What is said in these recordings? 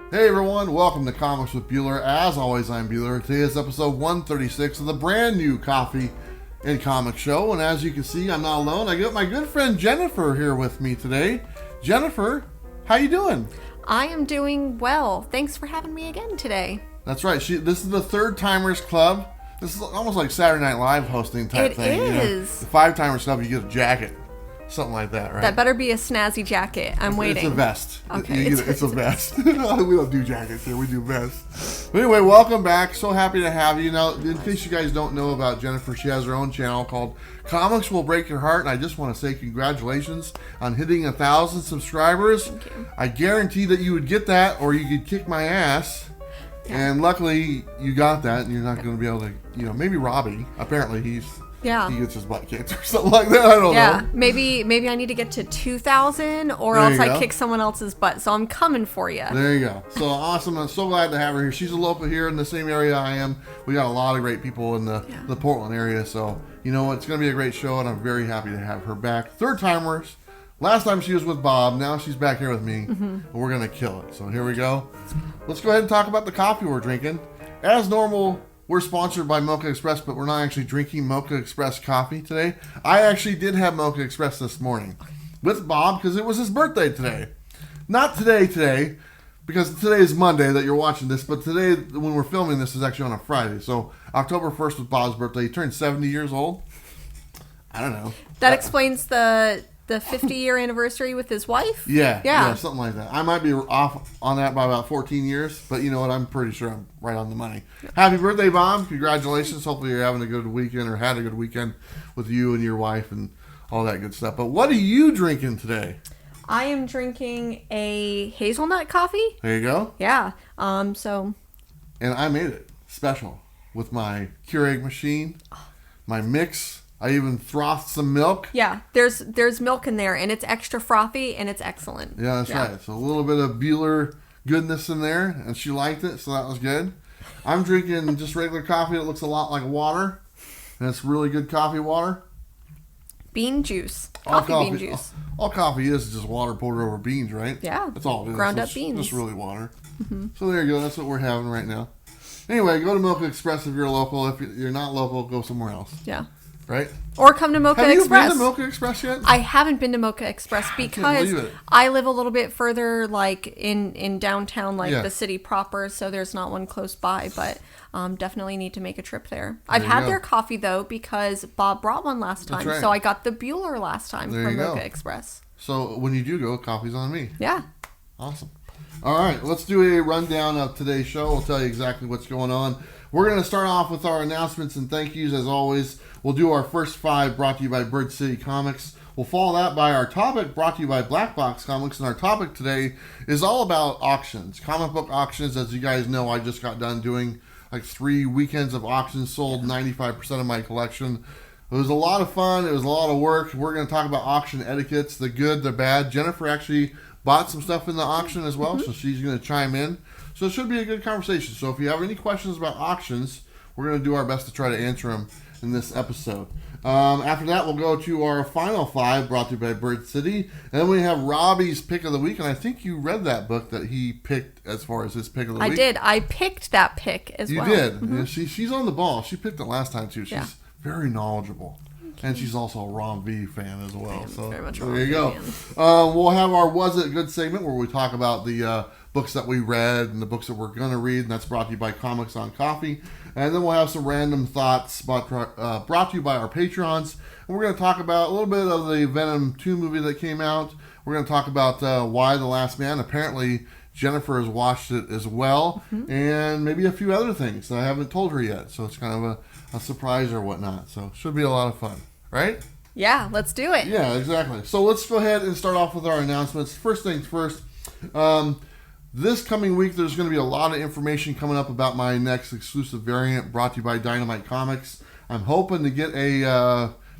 Hey everyone, welcome to Comics with Bueller. As always, I'm Bueller. Today is episode 136 of the brand new Coffee and Comic Show. And as you can see, I'm not alone. I got my good friend Jennifer here with me today. Jennifer, how you doing? I am doing well. Thanks for having me again today. That's right. This is the Third Timers Club. This is almost like Saturday Night Live hosting type thing. It is. The Five Timers Club, you get a jacket. Something like that, right? That better be a snazzy jacket. I'm waiting. It's a vest. Okay. It's a vest. We don't do jackets here. We do vests. But anyway, welcome back. So happy to have you. Now, in case you guys don't know about Jennifer, she has her own channel called Comics Will Break Your Heart. And I just want to say congratulations on hitting 1,000 subscribers. Thank you. I guarantee that you would get that or you could kick my ass. Yeah. And luckily, you got that. And you're not going to be able to, maybe Robbie. Apparently, he gets his butt kicked or something like that. I don't know. Maybe I need to get to 2,000 or There else you I go. kick someone else's butt. So I'm coming for you. There you go. So awesome. I'm so glad to have her here. She's a local here in the same area I am. We got a lot of great people in the Portland area. So, you know what? It's going to be a great show, and I'm very happy to have her back. Third timers. Last time she was with Bob. Now she's back here with me. And we're going to kill it. So here we go. Let's go ahead and talk about the coffee we're drinking. As normal, we're sponsored by Mocha Express, but we're not actually drinking Mocha Express coffee today. I actually did have Mocha Express this morning with Bob because it was his birthday today. Not today, because today is Monday that you're watching this, but today, when we're filming this, is actually on a Friday. So October 1st was Bob's birthday. He turned 70 years old. I don't know. That explains the 50-year anniversary with his wife? Yeah, something like that. I might be off on that by about 14 years, but you know what? I'm pretty sure I'm right on the money. Happy birthday, Bob. Congratulations. Hopefully you're having a good weekend or had a good weekend with you and your wife and all that good stuff. But what are you drinking today? I am drinking a hazelnut coffee. There you go. Yeah. And I made it special with my Keurig machine, my mix. I even frothed some milk. Yeah, there's milk in there, and it's extra frothy, and it's excellent. Yeah, that's right. So a little bit of Bueller goodness in there, and she liked it, so that was good. I'm drinking just regular coffee that looks a lot like water, and it's really good coffee water. Bean juice. Bean juice. All coffee is just water poured over beans, right? Yeah. That's all it is. Ground up It's beans. just really water. So there you go. That's what we're having right now. Anyway, go to Mocha Express if you're local. If you're not local, go somewhere else. Yeah. Right? Or come to Mocha Express. Have you been to Mocha Express yet? I haven't been to Mocha Express because believe it. I live a little bit further, like in downtown, the city proper. So there's not one close by, but definitely need to make a trip there. I've had their coffee though because Bob brought one last time, right. so I got the Bueller last time There from you go. Mocha Express. So when you do go, coffee's on me. Yeah. Awesome. All right, let's do a rundown of today's show. We'll tell you exactly what's going on. We're going to start off with our announcements and thank yous as always. We'll do our first 5 brought to you by Bird City Comics. We'll follow that by our topic brought to you by Black Box Comics. And our topic today is all about auctions, comic book auctions. As you guys know, I just got done doing like 3 weekends of auctions, sold 95% of my collection. It was a lot of fun. It was a lot of work. We're going to talk about auction etiquettes, the good, the bad. Jennifer actually bought some stuff in the auction as well, so she's going to chime in. So it should be a good conversation. So if you have any questions about auctions, we're going to do our best to try to answer them in this episode. After that, we'll go to our final 5 brought to you by Bird City. And then we have Robbie's pick of the week. And I think you read that book that he picked as far as his pick of the week. I did. I picked that pick as well. You did. Yeah, she's on the ball. She picked it last time too. She's very knowledgeable. And she's also a Rom V fan as well. So very much there you go. We'll have our Was It Good segment where we talk about the books that we read and the books that we're going to read. And that's brought to you by Comics on Coffee. And then we'll have some random thoughts brought to you by our Patrons. And we're going to talk about a little bit of the Venom 2 movie that came out. We're going to talk about Why the Last Man. Apparently, Jennifer has watched it as well. And maybe a few other things that I haven't told her yet. So it's kind of a surprise or whatnot. So it should be a lot of fun. Right? Yeah, let's do it. Yeah, exactly. So let's go ahead and start off with our announcements. First things first. This coming week, there's going to be a lot of information coming up about my next exclusive variant brought to you by Dynamite Comics. I'm hoping to get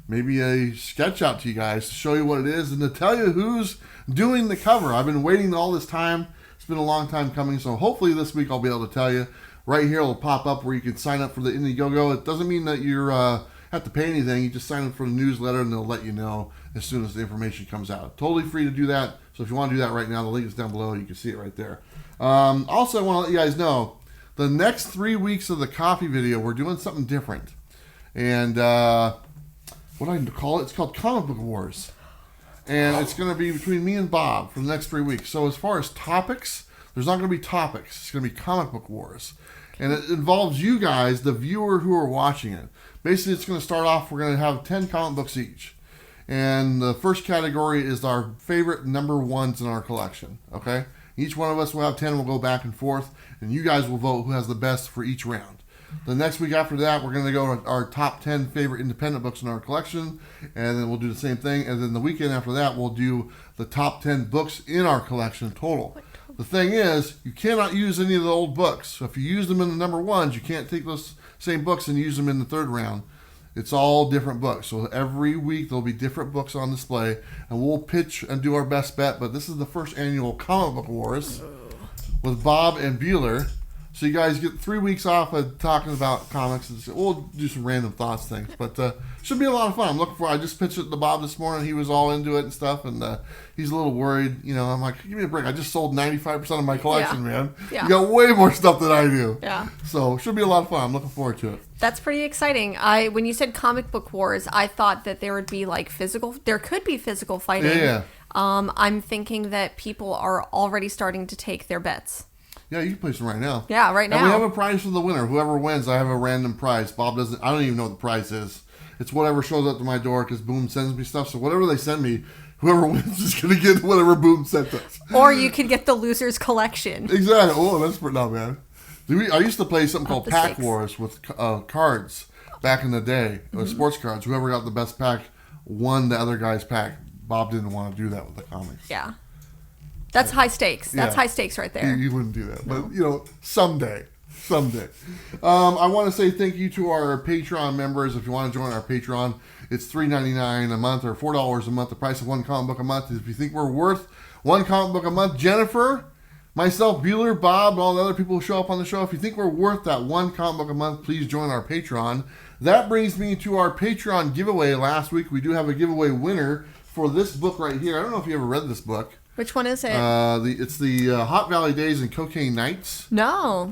maybe a sketch out to you guys to show you what it is and to tell you who's doing the cover. I've been waiting all this time. It's been a long time coming, so hopefully this week I'll be able to tell you. Right here it'll pop up where you can sign up for the Indiegogo. It doesn't mean that you're have to pay anything. You just sign up for the newsletter and they'll let you know as soon as the information comes out. Totally free to do that. So if you want to do that right now, the link is down below. You can see it right there. Also, I want to let you guys know, the next 3 weeks of the coffee video, we're doing something different. And what I call it, it's called Comic Book Wars. And it's going to be between me and Bob for the next 3 weeks. So as far as topics, there's not going to be topics. It's going to be Comic Book Wars. And it involves you guys, the viewer who are watching it. Basically, it's going to start off, we're going to have 10 comic books each. And the first category is our favorite number ones in our collection. Okay? Each one of us will have 10. We'll go back and forth. And you guys will vote who has the best for each round. The next week after that, we're going to go to our top 10 favorite independent books in our collection. And then we'll do the same thing. And then the weekend after that, we'll do the top 10 books in our collection total. The thing is, you cannot use any of the old books. So if you use them in the number ones, you can't take those same books and use them in the third round. It's all different books. So every week there'll be different books on display, and we'll pitch and do our best bet. But this is the first annual Comic Book Wars with Bob and Bueller. So you guys get 3 weeks off of talking about comics. And we'll do some random thoughts things, but should be a lot of fun. I'm looking for. I just pitched it to Bob this morning. He was all into it and stuff, and he's a little worried. You know, I'm like, give me a break. I just sold 95% of my collection, man. Yeah. You got way more stuff than I do. Yeah. So should be a lot of fun. I'm looking forward to it. That's pretty exciting. When you said Comic Book Wars, I thought that there would be like physical. There could be physical fighting. Yeah. I'm thinking that people are already starting to take their bets. Yeah, you can place them right now. Yeah, right now. And we have a prize for the winner. Whoever wins, I have a random prize. Bob doesn't. I don't even know what the prize is. It's whatever shows up to my door because Boom sends me stuff. So whatever they send me, whoever wins is going to get whatever Boom sent us. Or you could get the loser's collection. Exactly. Oh, that's pretty not bad. I used to play something called Pack Wars with cards back in the day. Sports cards. Whoever got the best pack won the other guy's pack. Bob didn't want to do that with the comics. Yeah. That's high stakes. That's high stakes right there. You wouldn't do that. No. But, you know, someday. I want to say thank you to our Patreon members. If you want to join our Patreon, it's $3.99 a month or $4 a month, the price of one comic book a month. If you think we're worth one comic book a month, Jennifer, myself, Bueller, Bob, and all the other people who show up on the show, if you think we're worth that one comic book a month, please join our Patreon. That brings me to our Patreon giveaway last week. We do have a giveaway winner for this book right here. I don't know if you ever read this book. Which one is it? It's the Hot Valley Days and Cocaine Nights. No.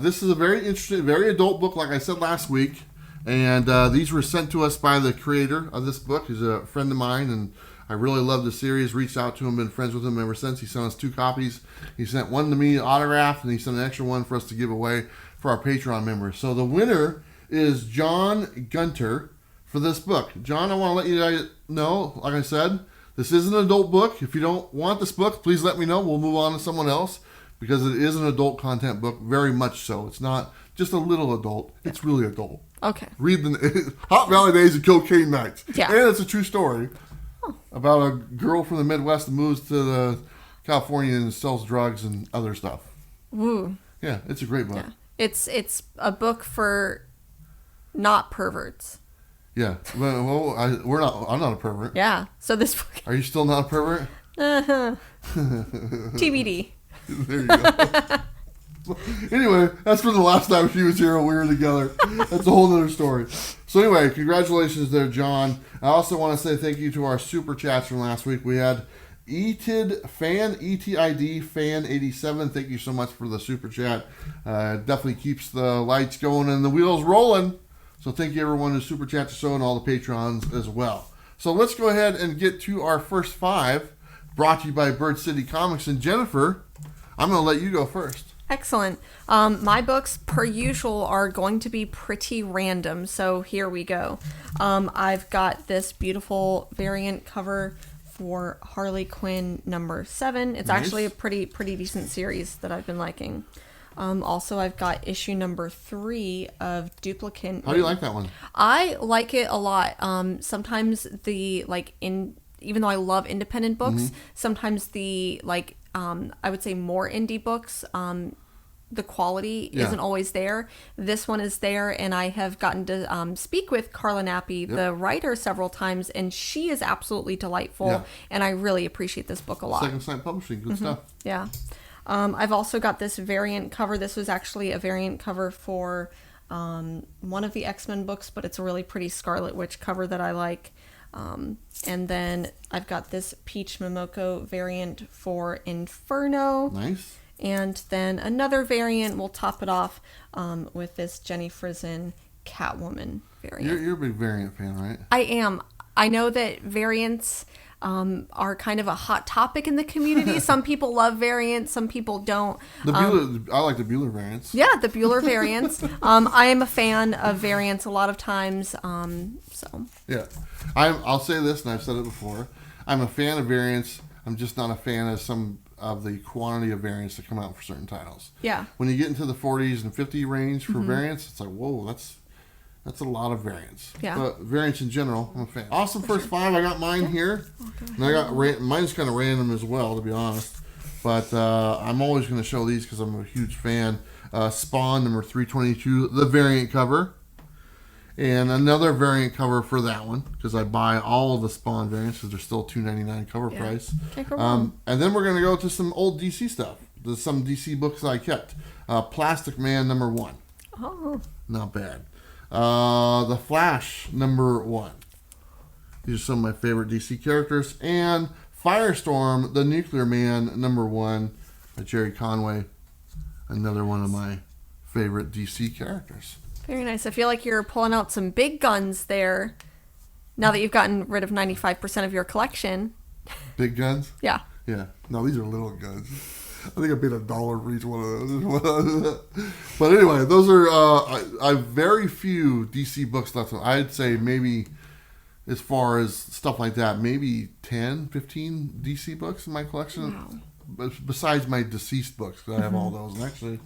This is a very interesting, very adult book, like I said last week. And these were sent to us by the creator of this book. He's a friend of mine, and I really love the series. Reached out to him, been friends with him ever since. He sent us 2 copies. He sent one to me autographed, and he sent an extra one for us to give away for our Patreon members. So the winner is John Gunter for this book. John, I want to let you guys know, like I said, this is an adult book. If you don't want this book, please let me know. We'll move on to someone else because it is an adult content book, very much so. It's not just a little adult. It's really adult. Okay. Read the Hot Valley Days and Cocaine Nights. Yeah. And it's a true story about a girl from the Midwest that moves to California and sells drugs and other stuff. Woo. Yeah, it's a great book. Yeah. It's a book for not perverts. Yeah. Well, I'm not a pervert. Yeah. So this book. Are you still not a pervert? TBD. There you go. Anyway, that's for the last time she was here and we were together. That's a whole other story. So anyway, congratulations there, John. I also want to say thank you to our super chats from last week. We had ETID Fan 87. Thank you so much for the super chat. Definitely keeps the lights going and the wheels rolling. So thank you everyone who super chats the show and all the patrons as well. So let's go ahead and get to our first 5, brought to you by Bird City Comics. And Jennifer, I'm going to let you go first. Excellent. My books, per usual, are going to be pretty random. So here we go. I've got this beautiful variant cover for Harley Quinn number 7. It's nice. Actually a pretty decent series that I've been liking. Also, I've got issue number 3 of Duplicant. How do you like that one? I like it a lot. Sometimes even though I love independent books, sometimes the I would say more indie books, the quality isn't always there. This one is there, and I have gotten to speak with Carla Nappi, the writer, several times, and she is absolutely delightful, and I really appreciate this book a lot. Second Sight Publishing, good stuff. Yeah. I've also got this variant cover. This was actually a variant cover for one of the X-Men books, but it's a really pretty Scarlet Witch cover that I like. And then I've got this Peach Momoko variant for Inferno. Nice. And then another variant will top it off with this Jenny Frison Catwoman variant. You're a big variant fan, right? I am. I know that variants are kind of a hot topic in the community. Some people love variants, some people don't. I like the Bueller variants. Yeah, the Bueller variants. I am a fan of variants a lot of times. Yeah, I'll say this, and I've said it before. I'm a fan of variants. I'm just not a fan of some of the quantity of variants that come out for certain titles. Yeah. When you get into the 40s and 50 range for variants, it's like, whoa, that's a lot of variants. Yeah. But variants in general, I'm a fan. Awesome first 5. I got mine here. And I got mine's kind of random as well, to be honest. But I'm always going to show these because I'm a huge fan. Spawn number 322, the variant cover. And another variant cover for that one because I buy all of the Spawn variants because they're still $2.99 cover price. Can't go wrong. And then we're going to go to some old DC stuff. There's some DC books I kept. Plastic Man number 1. Oh. Not bad. The Flash number 1. These are some of my favorite DC characters. And Firestorm, the Nuclear Man number 1 by Jerry Conway. Another one of my favorite DC characters. Very nice. I feel like you're pulling out some big guns there now that you've gotten rid of 95% of your collection. Big guns? Yeah. Yeah. No, these are little guns. I think I paid $1 for each one of those. But anyway, those are I have very few DC books left. I'd say maybe as far as stuff like that, maybe 10, 15 DC books in my collection. Wow. Besides my deceased books, because I have all those. And actually,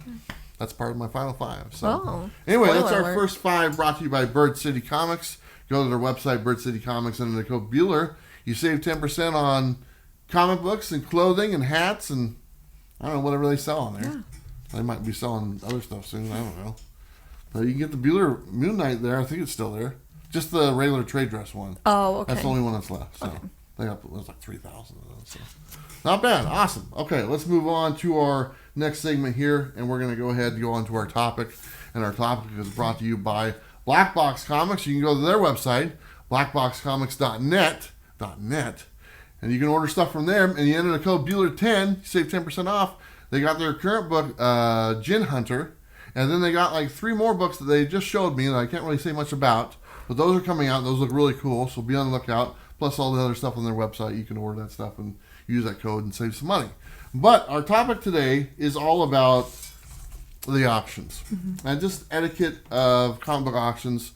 that's part of my final 5. So Spoiler that's our alert. first 5 brought to you by Bird City Comics. Go to their website, Bird City Comics, under the code Bueller. You save 10% on comic books and clothing and hats and I don't know, whatever they sell on there. Yeah. They might be selling other stuff soon. I don't know. But you can get the Bueller Moon Knight there. I think it's still there. Just the regular trade dress one. Oh, okay. That's the only one that's left. So there's like 3,000 of those. So. Not bad. Awesome. Okay, let's move on to our next segment here. And we're going to go ahead and go on to our topic. And our topic is brought to you by Black Box Comics. You can go to their website, blackboxcomics.net. And you can order stuff from there, and you enter the code Bueller10, you save 10% off. They got their current book, Gin Hunter, and then they got like 3 more books that they just showed me that I can't really say much about, but those are coming out. Those look really cool, so be on the lookout. Plus all the other stuff on their website, you can order that stuff and use that code and save some money. But our topic today is all about the auctions, and just etiquette of comic book auctions.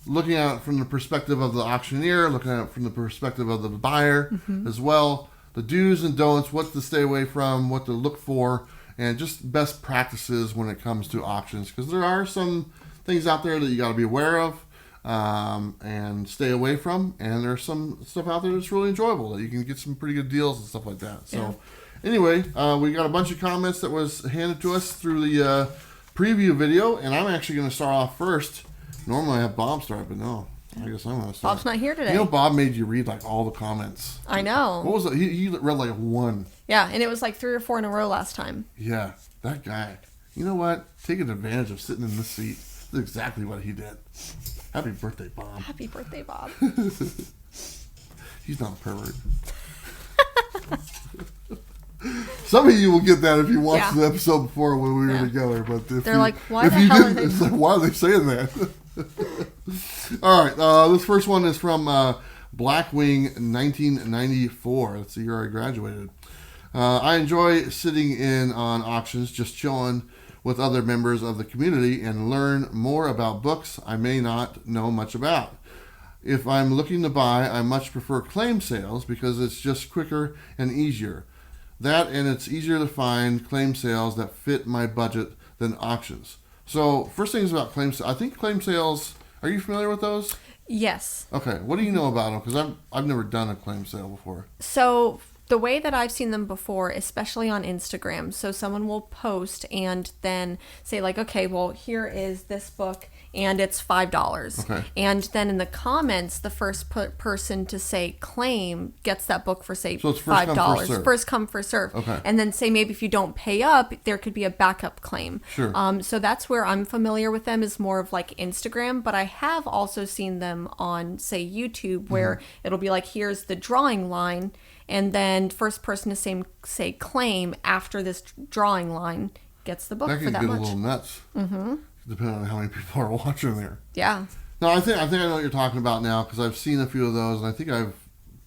Looking at it from the perspective of the auctioneer, looking at it from the perspective of the buyer as well. The do's and don'ts, what to stay away from, what to look for, and just best practices when it comes to auctions. Because there are some things out there that you got to be aware of and stay away from. And there's some stuff out there that's really enjoyable that you can get some pretty good deals and stuff like that. So anyway, we got a bunch of comments that was handed to us through the preview video. And I'm actually going to start off first. Normally I have Bob start, but no. I guess I'm going to start. Bob's not here today. You know, Bob made you read like all the comments. I know. What was it? He read like 1. Yeah, and it was like 3 or 4 in a row last time. Yeah, that guy. You know what? Taking advantage of sitting in this seat. That's exactly what he did. Happy birthday, Bob. Happy birthday, Bob. He's not a pervert. Some of you will get that if you watched the episode before when we were together. But if they're like, why the hell are they? It's like, why are they saying that? All right. This first one is from Blackwing 1994. That's the year I graduated. I enjoy sitting in on auctions, just chilling with other members of the community and learn more about books I may not know much about. If I'm looking to buy, I much prefer claim sales because it's just quicker and easier. That, and it's easier to find claim sales that fit my budget than auctions. So, first thing is about claim sales. I think claim sales, are you familiar with those? Yes. Okay, what do you know about them? Because I've never done a claim sale before. So, The way that I've seen them before, especially on Instagram, so someone will post and then say like, okay, well, here is this book and it's $5. Okay. And then in the comments, the first person to say claim gets that book for, say, so it's $5. First come, first serve. Okay. And then say maybe if you don't pay up, there could be a backup claim. Sure. So that's where I'm familiar with them, is more of like Instagram. But I have also seen them on, say, YouTube, where it'll be like, here's the drawing line. And then first person to say claim after this drawing line gets the book for that much. That can get a little nuts. Mm-hmm. Depending on how many people are watching there. Yeah. No, I think I know what you're talking about now, because I've seen a few of those, and I think I've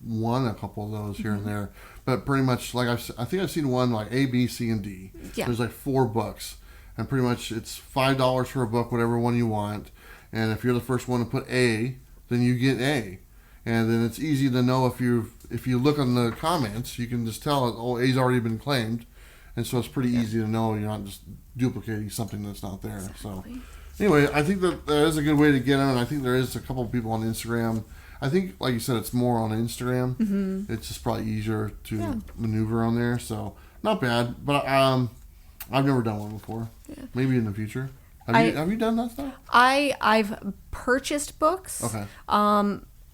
won a couple of those here and there. But pretty much, like I think I've seen one like A, B, C, and D. Yeah. There's like 4 books, and pretty much it's $5 for a book, whatever one you want. And if you're the first one to put A, then you get A. And then it's easy to know if you look on the comments, you can just tell, oh, A's already been claimed. And so it's pretty easy to know you're not just duplicating something that's not there. Exactly. So anyway, I think that is a good way to get them. And I think there is a couple of people on Instagram. I think, like you said, it's more on Instagram. Mm-hmm. It's just probably easier to maneuver on there. So not bad. But I've never done one before. Yeah. Maybe in the future. Have you done that stuff? I've purchased books. Okay.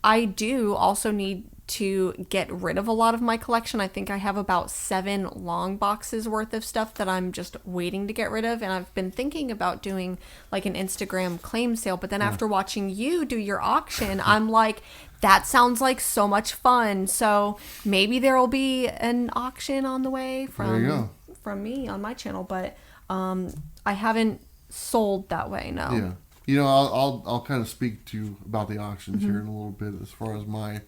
I do also need to get rid of a lot of my collection. I think I have about 7 long boxes worth of stuff that I'm just waiting to get rid of. And I've been thinking about doing like an Instagram claim sale. But then after watching you do your auction, I'm like, that sounds like so much fun. So maybe there will be an auction on the way from me on my channel. But I haven't sold that way, no. Yeah. You know, I'll kind of speak to you about the auctions here in a little bit, as far as my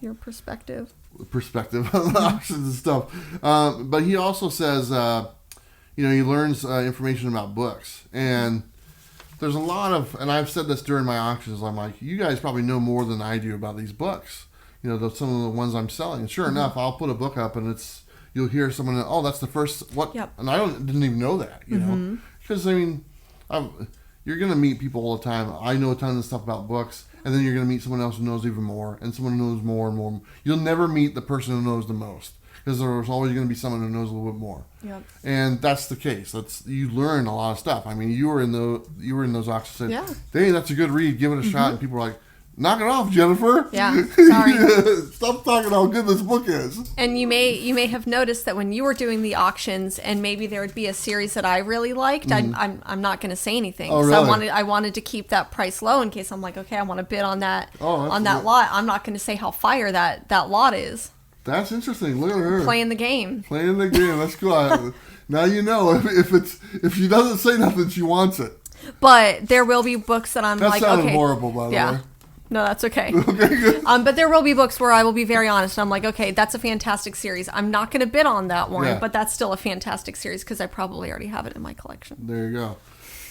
your perspective on the auctions and stuff. But he also says, he learns information about books, and there's a lot of, and I've said this during my auctions, I'm like, you guys probably know more than I do about these books. You know, some of the ones I'm selling. And sure enough, I'll put a book up, and you'll hear someone, oh, that's the first what, and I didn't even know that, you know, because I mean, you're gonna meet people all the time. I know a ton of stuff about books. And then you're going to meet someone else who knows even more, and someone who knows more and more. You'll never meet the person who knows the most, because there's always going to be someone who knows a little bit more. Yep. And that's the case. You learn a lot of stuff. I mean, you were in those auctions. Said, "Hey, that's a good read. Give it a shot." And people were like, "Knock it off, Jennifer." Yeah, sorry. Stop talking how good this book is. And you may have noticed that when you were doing the auctions, and maybe there would be a series that I really liked, I'm not going to say anything. Oh, really? So I wanted to keep that price low in case I'm like, okay, I want to bid on that lot. I'm not going to say how fire that lot is. That's interesting. Look at her playing the game. That's cool. Now you know if she doesn't say nothing, she wants it. But there will be books that that sounded horrible, by the way. No, that's okay. Okay, good. But there will be books where I will be very honest. I'm like, okay, that's a fantastic series. I'm not going to bid on that one, but that's still a fantastic series because I probably already have it in my collection. There you go.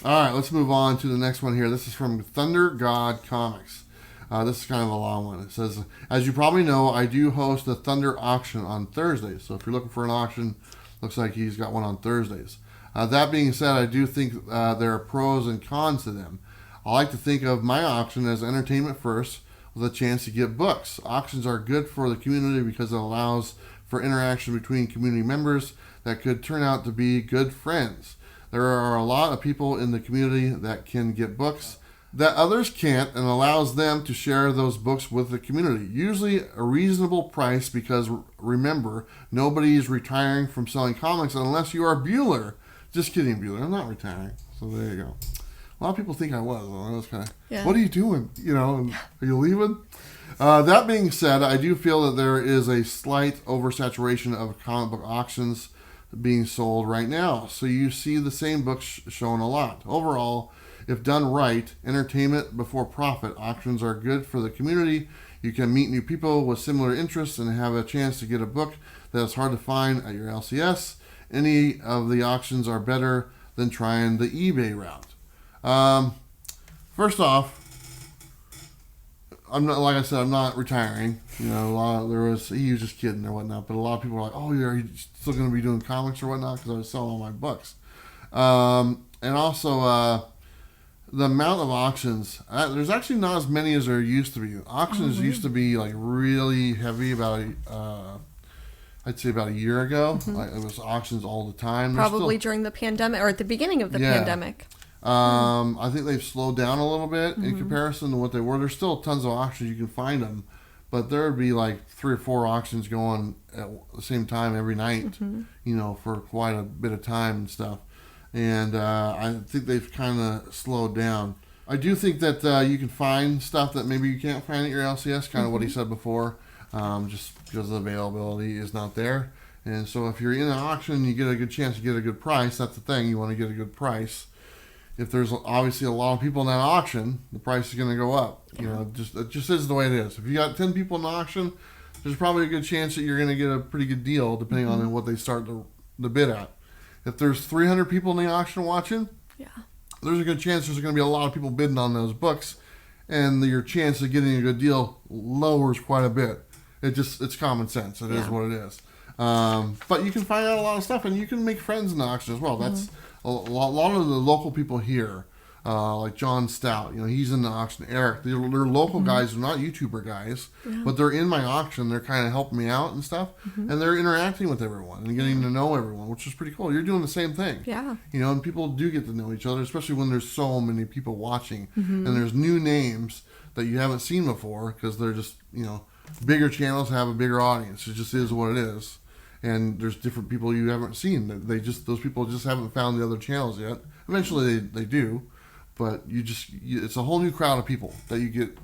All right, let's move on to the next one here. This is from Thunder God Comics. This is kind of a long one. It says, as you probably know, I do host the Thunder auction on Thursdays. So if you're looking for an auction, looks like he's got one on Thursdays. That being said, I do think there are pros and cons to them. I like to think of my auction as entertainment first, with a chance to get books. Auctions are good for the community because it allows for interaction between community members that could turn out to be good friends. There are a lot of people in the community that can get books that others can't, and allows them to share those books with the community. Usually a reasonable price, because remember, nobody is retiring from selling comics unless you are Bueller. Just kidding, Bueller. I'm not retiring. So there you go. A lot of people think I was. I was kind of, what are you doing? You know, are you leaving? That being said, I do feel that there is a slight oversaturation of comic book auctions being sold right now. So you see the same books shown a lot. Overall, if done right, entertainment before profit, auctions are good for the community. You can meet new people with similar interests and have a chance to get a book that is hard to find at your LCS. Any of the auctions are better than trying the eBay route. First off, I'm not, like I said, I'm not retiring. You know, he was just kidding or whatnot, but a lot of people are like, oh, you're still going to be doing comics or whatnot, because I was selling all my books. And also, the amount of auctions, there's actually not as many as there used to be. Auctions used to be like really heavy, about I'd say about a year ago. Like, it was auctions all the time. Probably during the pandemic or at the beginning of the pandemic. I think they've slowed down a little bit in comparison to what they were. There's still tons of auctions. You can find them. But there would be like 3 or 4 auctions going at the same time every night, for quite a bit of time and stuff. And I think they've kind of slowed down. I do think that you can find stuff that maybe you can't find at your LCS, kind of what he said before, just because the availability is not there. And so if you're in an auction, you get a good chance to get a good price. That's the thing. You want to get a good price. If there's obviously a lot of people in that auction, the price is going to go up. It just is the way it is. If you got 10 people in the auction, there's probably a good chance that you're going to get a pretty good deal depending on what they start the bid at. If there's 300 people in the auction watching, there's a good chance there's going to be a lot of people bidding on those books, and your chance of getting a good deal lowers quite a bit. It's common sense. It is what it is. But you can find out a lot of stuff, and you can make friends in the auction as well. That's a lot of the local people here, like John Stout, he's in the auction. Eric, they're local guys, they're not YouTuber guys, but they're in my auction. They're kind of helping me out and stuff, and they're interacting with everyone and getting to know everyone, which is pretty cool. You're doing the same thing, and people do get to know each other, especially when there's so many people watching, and there's new names that you haven't seen before because they're just, bigger channels have a bigger audience. It just is what it is. And there's different people you haven't seen. Those people just haven't found the other channels yet. Eventually they do, but it's a whole new crowd of people that you get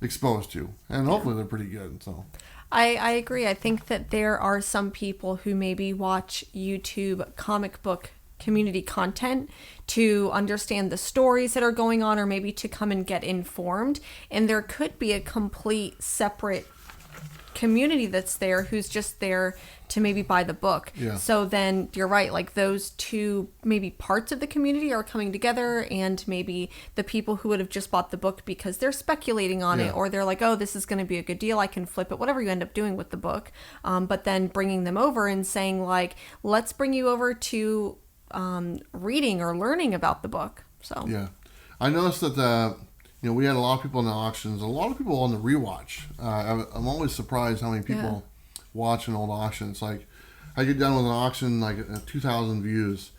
exposed to, and hopefully they're pretty good. So I agree. I think that there are some people who maybe watch YouTube comic book community content to understand the stories that are going on, or maybe to come and get informed. And there could be a complete separate community that's there who's just there to maybe buy the book. So then you're right, like those two maybe parts of the community are coming together, and maybe the people who would have just bought the book because they're speculating on it, or they're like, oh, this is going to be a good deal, I can flip it, whatever you end up doing with the book, but then bringing them over and saying like, let's bring you over to reading or learning about the book. So I noticed that we had a lot of people in the auctions, a lot of people on the rewatch. I'm always surprised how many people watch an old auction. It's like I get done with an auction like at 2,000 views,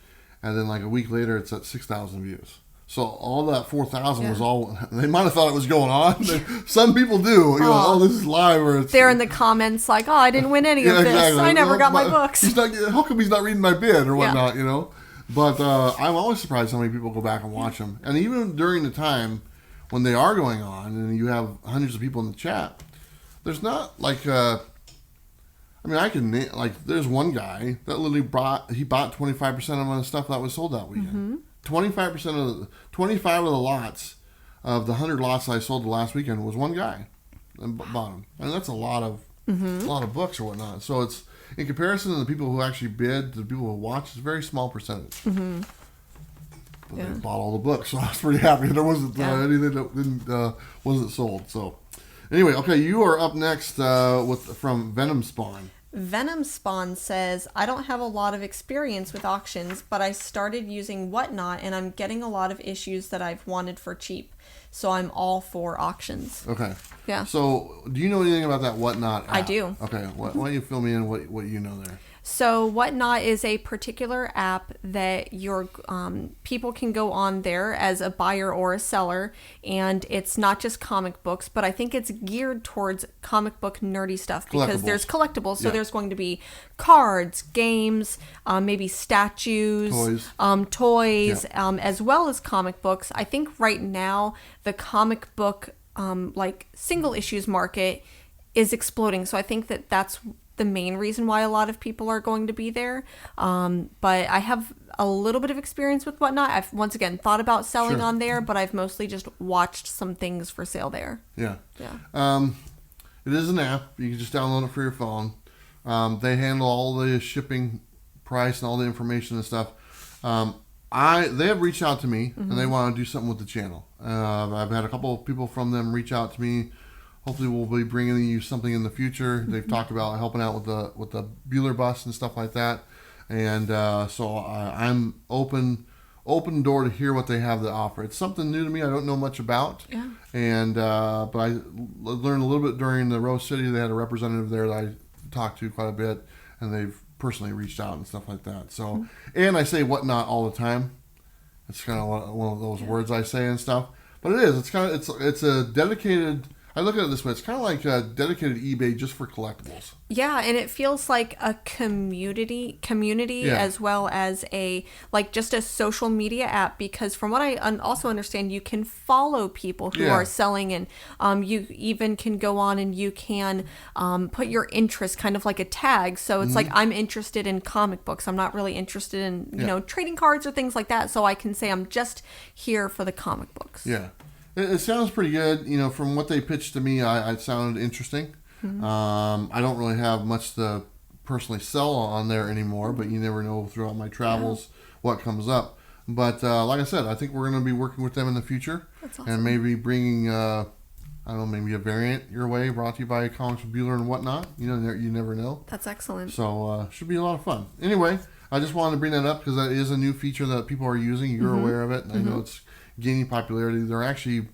and then like a week later it's at 6,000 views. So all that 4,000 was all, they might have thought it was going on. Some people do. This is live. Or they're in the comments like, oh, I didn't win any of this. Exactly. I never got my books. How come he's not reading my bid or whatnot, But I'm always surprised how many people go back and watch them. And even during the time when they are going on and you have hundreds of people in the chat, there's not like, I can name, like, there's one guy that literally bought 25% of my stuff that was sold that weekend. 25% of 25 of the lots of the 100 lots I sold the last weekend was one guy and bought them. And that's a lot of books or whatnot. So it's, in comparison to the people who actually bid, to the people who watch, it's a very small percentage. But they bought all the books, so I was pretty happy. There wasn't anything that wasn't sold. So anyway, okay, you are up next from Venom Spawn. Venom Spawn says, I don't have a lot of experience with auctions, but I started using Whatnot, and I'm getting a lot of issues that I've wanted for cheap. So I'm all for auctions. Okay. Yeah. So do you know anything about that Whatnot app? I do. Okay. Why don't you fill me in what you know there? So Whatnot is a particular app that your people can go on there as a buyer or a seller, and it's not just comic books, but I think it's geared towards comic book nerdy stuff because there's collectibles. So there's going to be cards, games, maybe statues, toys, as well as comic books. I think right now the comic book like single issues market is exploding. So I think that's the main reason why a lot of people are going to be there. But I have a little bit of experience with Whatnot. I've once again thought about selling on there, but I've mostly just watched some things for sale there. Yeah. It is an app. You can just download it for your phone. They handle all the shipping price and all the information and stuff. They have reached out to me and they want to do something with the channel. I've had a couple of people from them reach out to me. Hopefully we'll be bringing you something in the future. They've talked about helping out with the Bueller bus and stuff like that. And so I'm open door to hear what they have to offer. It's something new to me I don't know much about. Yeah. And but I learned a little bit during the Rose City. They had a representative there that I talked to quite a bit. and they've personally reached out and stuff like that. So, and I say whatnot all the time. It's kind of one of those words I say and stuff. But it is. It's kind of it's a dedicated. I look at it this way. It's kind of like a dedicated eBay just for collectibles. Yeah, and it feels like a community as well as just a social media app, because from what I also understand, you can follow people who are selling, and you even can go on and you can put your interest, kind of like a tag. So it's like, I'm interested in comic books. I'm not really interested in you know, trading cards or things like that. So I can say I'm just here for the comic books. Yeah. It sounds pretty good. You know, from what they pitched to me, it sounded interesting. I don't really have much to personally sell on there anymore, but you never know throughout my travels what comes up. But like I said, I think we're going to be working with them in the future. That's awesome. And maybe bringing, I don't know, maybe a variant your way, brought to you by Comics with Bueller and whatnot. You know, you never know. That's excellent. So should be a lot of fun. Anyway, I just wanted to bring that up because that is a new feature that people are using. You're aware of it, and I know it's gaining popularity. They're actually,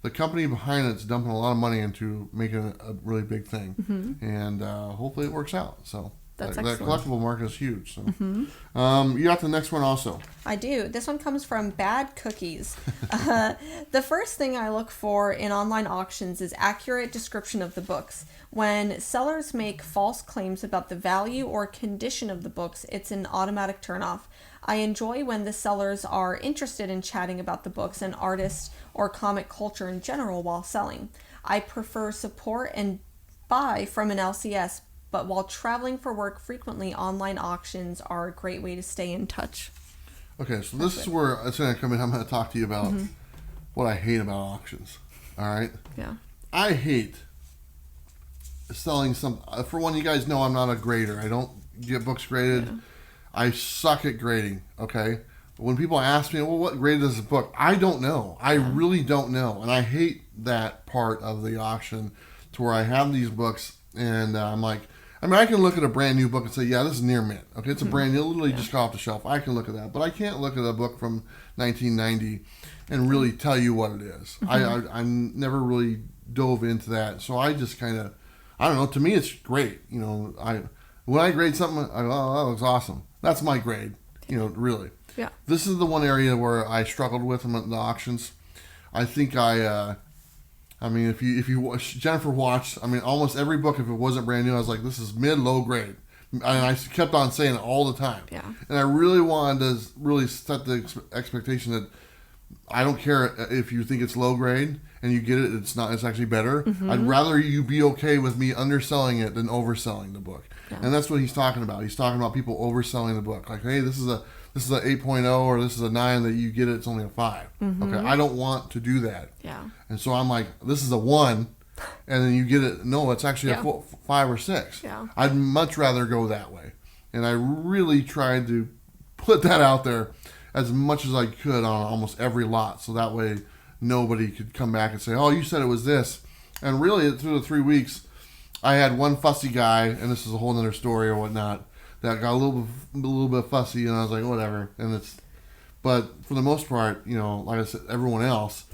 the company behind it's dumping a lot of money into making it a really big thing, and hopefully it works out. So that collectible market is huge. So you got the next one also. I do. This one comes from Bad Cookies. The first thing I look for in online auctions is accurate description of the books. When sellers make false claims about the value or condition of the books, it's an automatic turnoff. I enjoy when the sellers are interested in chatting about the books and artists or comic culture in general while selling. I prefer support and buy from an LCS, but while traveling for work frequently, online auctions are a great way to stay in touch. Okay, so this is where it's going to come in. I'm going to talk to you about what I hate about auctions. All right? Yeah. I hate selling some. For one, you guys know I'm not a grader. I don't get books graded. Yeah. I suck at grading, okay? When people ask me, well, what grade is this book? I don't know. I really don't know. And I hate that part of the auction to where I have these books and I'm like, I mean, I can look at a brand new book and say, yeah, this is near mint. Okay, it's a brand new, literally just got off the shelf. I can look at that. But I can't look at a book from 1990 and really tell you what it is. I never really dove into that. So I just kind of, I don't know, to me it's great. You know, when I grade something, I go, oh, that looks awesome. That's my grade, you know, really. Yeah. This is the one area where I struggled with them at the auctions. I think I mean, if you watch, Jennifer watched, I mean, almost every book, if it wasn't brand new, I was like, this is low grade. And I kept on saying it all the time. Yeah. And I really wanted to really set the expectation that I don't care if you think it's low grade and you get it, it's actually better. I'd rather you be okay with me underselling it than overselling the book. Yeah. And that's what he's talking about. He's talking about people overselling the book. Like, hey, this is a 8.0 or this is a 9 that you get it's only a 5. Okay, I don't want to do that. Yeah. And so I'm like, this is a 1, and then you get it. No, it's actually a 5 or 6. Yeah. I'd much rather go that way. And I really tried to put that out there as much as I could on almost every lot, so that way nobody could come back and say, oh, you said it was this. And really, through the 3 weeks, I had one fussy guy, and this is a whole other story or whatnot, that got a little bit fussy, and I was like, whatever. But for the most part, you know, like I said, everyone else,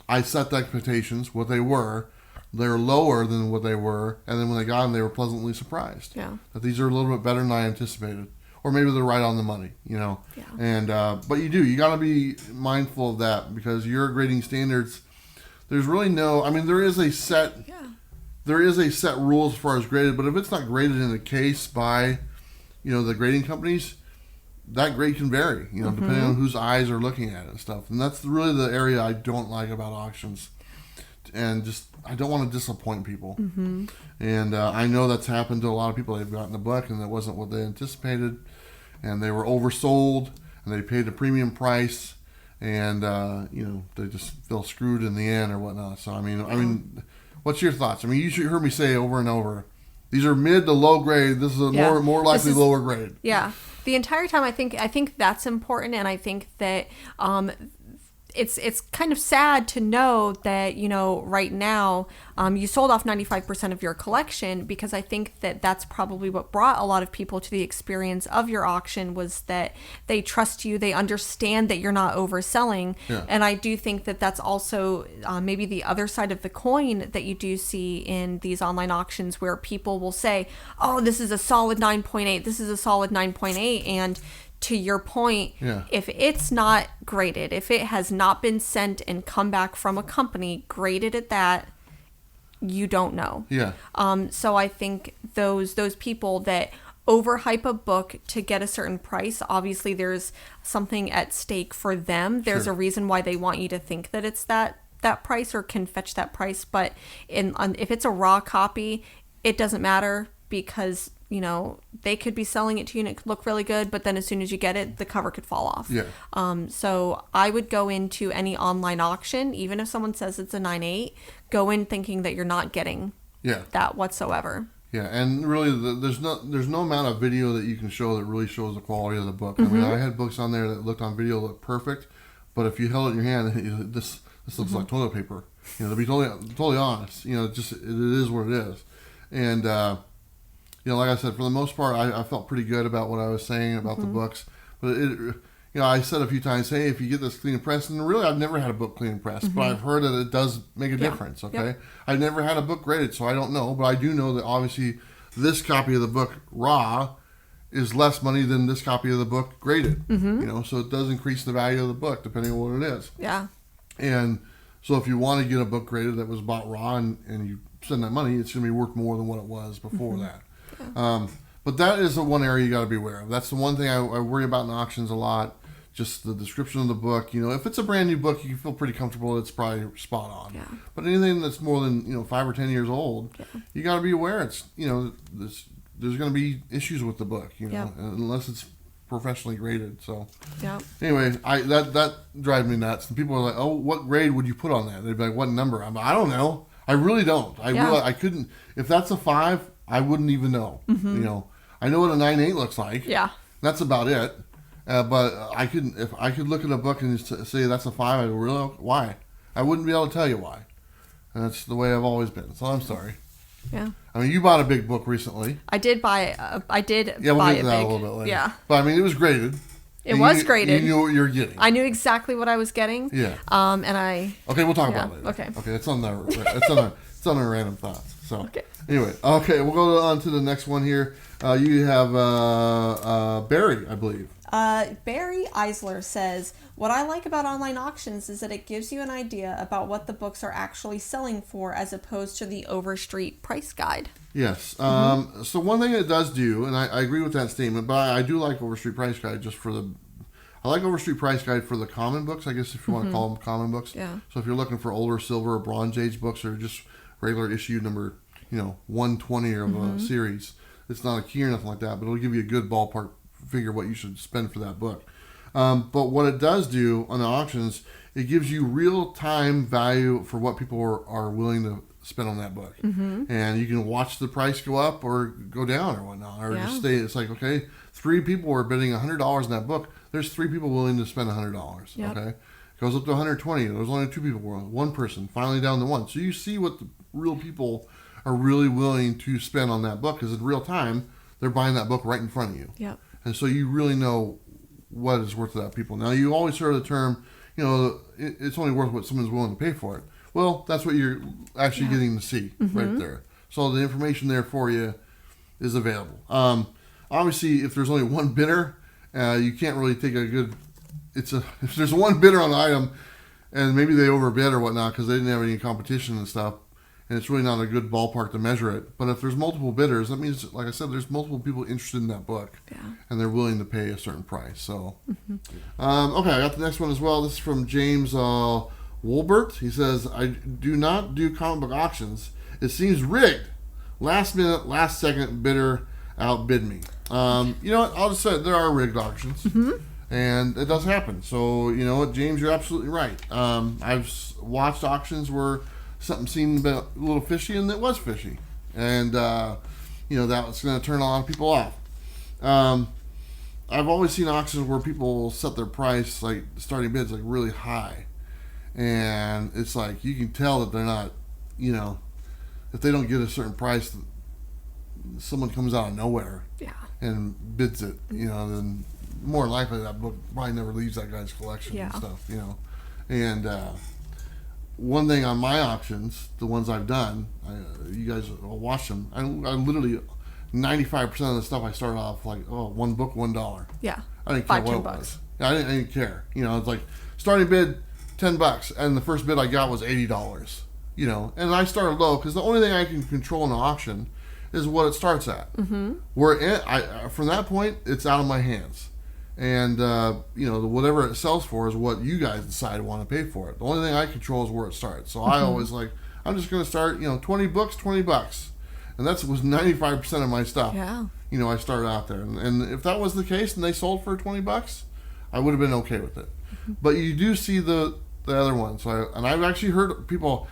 I set the expectations, what they were. They were lower than what they were, and then when they got them, they were pleasantly surprised. Yeah. That these are a little bit better than I anticipated. Or maybe they're right on the money, you know. Yeah. And but you got to be mindful of that because your grading standards, there's really no, I mean, there is a set rule as far as graded, but if it's not graded in a case by, you know, the grading companies, that grade can vary, you know, depending on whose eyes are looking at it and stuff. And that's really the area I don't like about auctions. And just, I don't want to disappoint people. And I know that's happened to a lot of people. They've gotten the book and that wasn't what they anticipated. And they were oversold and they paid a premium price. And, you know, they just feel screwed in the end or whatnot. So, I mean, what's your thoughts? I mean, you heard me say over and over, these are mid to low grade. This is a more likely lower grade. Yeah. The entire time, I think that's important. And I think that it's kind of sad to know that, right now, you sold off 95% of your collection, because I think that that's probably what brought a lot of people to the experience of your auction, was that they trust you, they understand that you're not overselling. Yeah. And I do think that that's also maybe the other side of the coin that you do see in these online auctions, where people will say, oh, this is a solid 9.8, this is a solid 9.8, and to your point, if it's not graded, if it has not been sent and come back from a company graded at that, you don't know. Yeah. So I think those people that overhype a book to get a certain price, obviously there's something at stake for them. There's a reason why they want you to think that it's that price or can fetch that price. But if it's a raw copy, it doesn't matter, because they could be selling it to you and it could look really good, but then as soon as you get it, the cover could fall off. Yeah. So I would go into any online auction, even if someone says it's a 9.8, go in thinking that you're not getting that whatsoever. Yeah, and really, there's no amount of video that you can show that really shows the quality of the book. I mean, I had books on there that looked on video looked perfect, but if you held it in your hand, this looks like toilet paper. To be totally honest, it is what it is, and. Like I said, for the most part, I felt pretty good about what I was saying about the books. But I said a few times, hey, if you get this clean and pressed, and really I've never had a book clean and pressed, but I've heard that it does make a difference, okay? Yep. I've never had a book graded, so I don't know, but I do know that obviously this copy of the book raw is less money than this copy of the book graded, so it does increase the value of the book depending on what it is. Yeah. And so if you want to get a book graded that was bought raw and you spend that money, it's going to be worth more than what it was before that. But that is the one area you got to be aware of. That's the one thing I worry about in auctions a lot. Just the description of the book. If it's a brand new book, you feel pretty comfortable. It's probably spot on. Yeah. But anything that's more than 5 or 10 years old, you got to be aware. It's there's going to be issues with the book. Unless it's professionally graded. So anyway, that drives me nuts. And people are like, "Oh, what grade would you put on that?" They'd be like, "What number?" I don't know. I really don't. I couldn't. If that's a 5. I wouldn't even know. I know what a 9.8 looks like. Yeah, that's about it. But if I could look at a book and say that's a 5, I'd go, really? Why? I wouldn't be able to tell you why. And that's the way I've always been. So I'm sorry. Yeah. I mean, you bought a big book recently. I did buy. We'll get to that a little bit later. Yeah. But I mean, it was graded. It was graded. You knew what you were getting. I knew exactly what I was getting. Yeah. Okay, we'll talk about it later. Okay. Okay, it's on our random thoughts. So anyway, we'll go on to the next one here. You have Barry, I believe. Barry Eisler says, what I like about online auctions is that it gives you an idea about what the books are actually selling for, as opposed to the Overstreet price guide. Yes. So one thing it does do, and I agree with that statement, but I do like Overstreet price guide I like Overstreet price guide for the common books, I guess, if you want to call them common books. Yeah. So if you're looking for older silver or bronze age books, or just regular issue number 120 of a series, it's not a key or nothing like that, but it'll give you a good ballpark figure what you should spend for that book. But what it does do on the auctions, it gives you real time value for what people are willing to spend on that book. And you can watch the price go up or go down or whatnot, or just stay. It's like, okay, 3 people were bidding $100 in that book. There's 3 people willing to spend $100. Yep. Okay, goes up to 120. There's only 2 people. One person, finally down to 1. So you see what the real people are really willing to spend on that book, because in real time they're buying that book right in front of you. Yep. And so you really know what it's worth to that people. Now, you always heard the term, it's only worth what someone's willing to pay for it. Well, that's what you're actually getting to see right there. So the information there for you is available. Obviously, if there's only one bidder, you can't really take a good. If there's one bidder on the item, and maybe they overbid or whatnot because they didn't have any competition and stuff, and it's really not a good ballpark to measure it. But if there's multiple bidders, that means, like I said, there's multiple people interested in that book, and they're willing to pay a certain price. So, okay, I got the next one as well. This is from James Wolbert. He says, I do not do comic book auctions. It seems rigged. Last minute, last second bidder outbid me. You know what? I'll just say there are rigged auctions. And it does happen. So, you know what, James, you're absolutely right. I've watched auctions where something seemed a little fishy, and it was fishy. And, that's going to turn a lot of people off. I've always seen auctions where people set their price, like starting bids, like really high. and it's like you can tell that they're not, if they don't get a certain price, someone comes out of nowhere and bids it, then more likely that book probably never leaves that guy's collection and stuff, And one thing on my auctions, the ones I've done, you guys will watch them. I literally 95% of the stuff I started off like, one book, $1. Yeah. I didn't care what it was. Yeah, I didn't care. It's like starting bid $10, and the first bid I got was $80. And I started low because the only thing I can control in an auction is what it starts at. Mm-hmm. From that point, it's out of my hands, and whatever it sells for is what you guys decide want to pay for it. The only thing I control is where it starts. So I always I'm just going to start 20 books, $20, and that was 95% of my stuff. Yeah. I started out there, and if that was the case and they sold for $20, I would have been okay with it. Mm-hmm. But you do see the other one. So I've actually heard people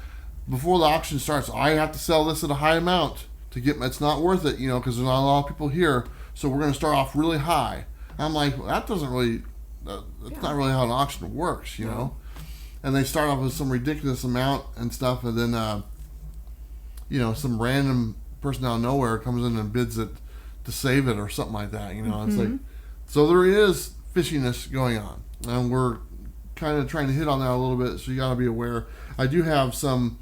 before the auction starts, I have to sell this at a high amount to get. It's not worth it, because there's not a lot of people here. So we're going to start off really high. I'm like, well, that doesn't really. That's not really how an auction works, know. And they start off with some ridiculous amount and stuff, and then some random person out of nowhere comes in and bids it to save it or something like that. Mm-hmm. It's like, so there is fishiness going on, and we're kind of trying to hit on that a little bit. So you got to be aware. I do have some.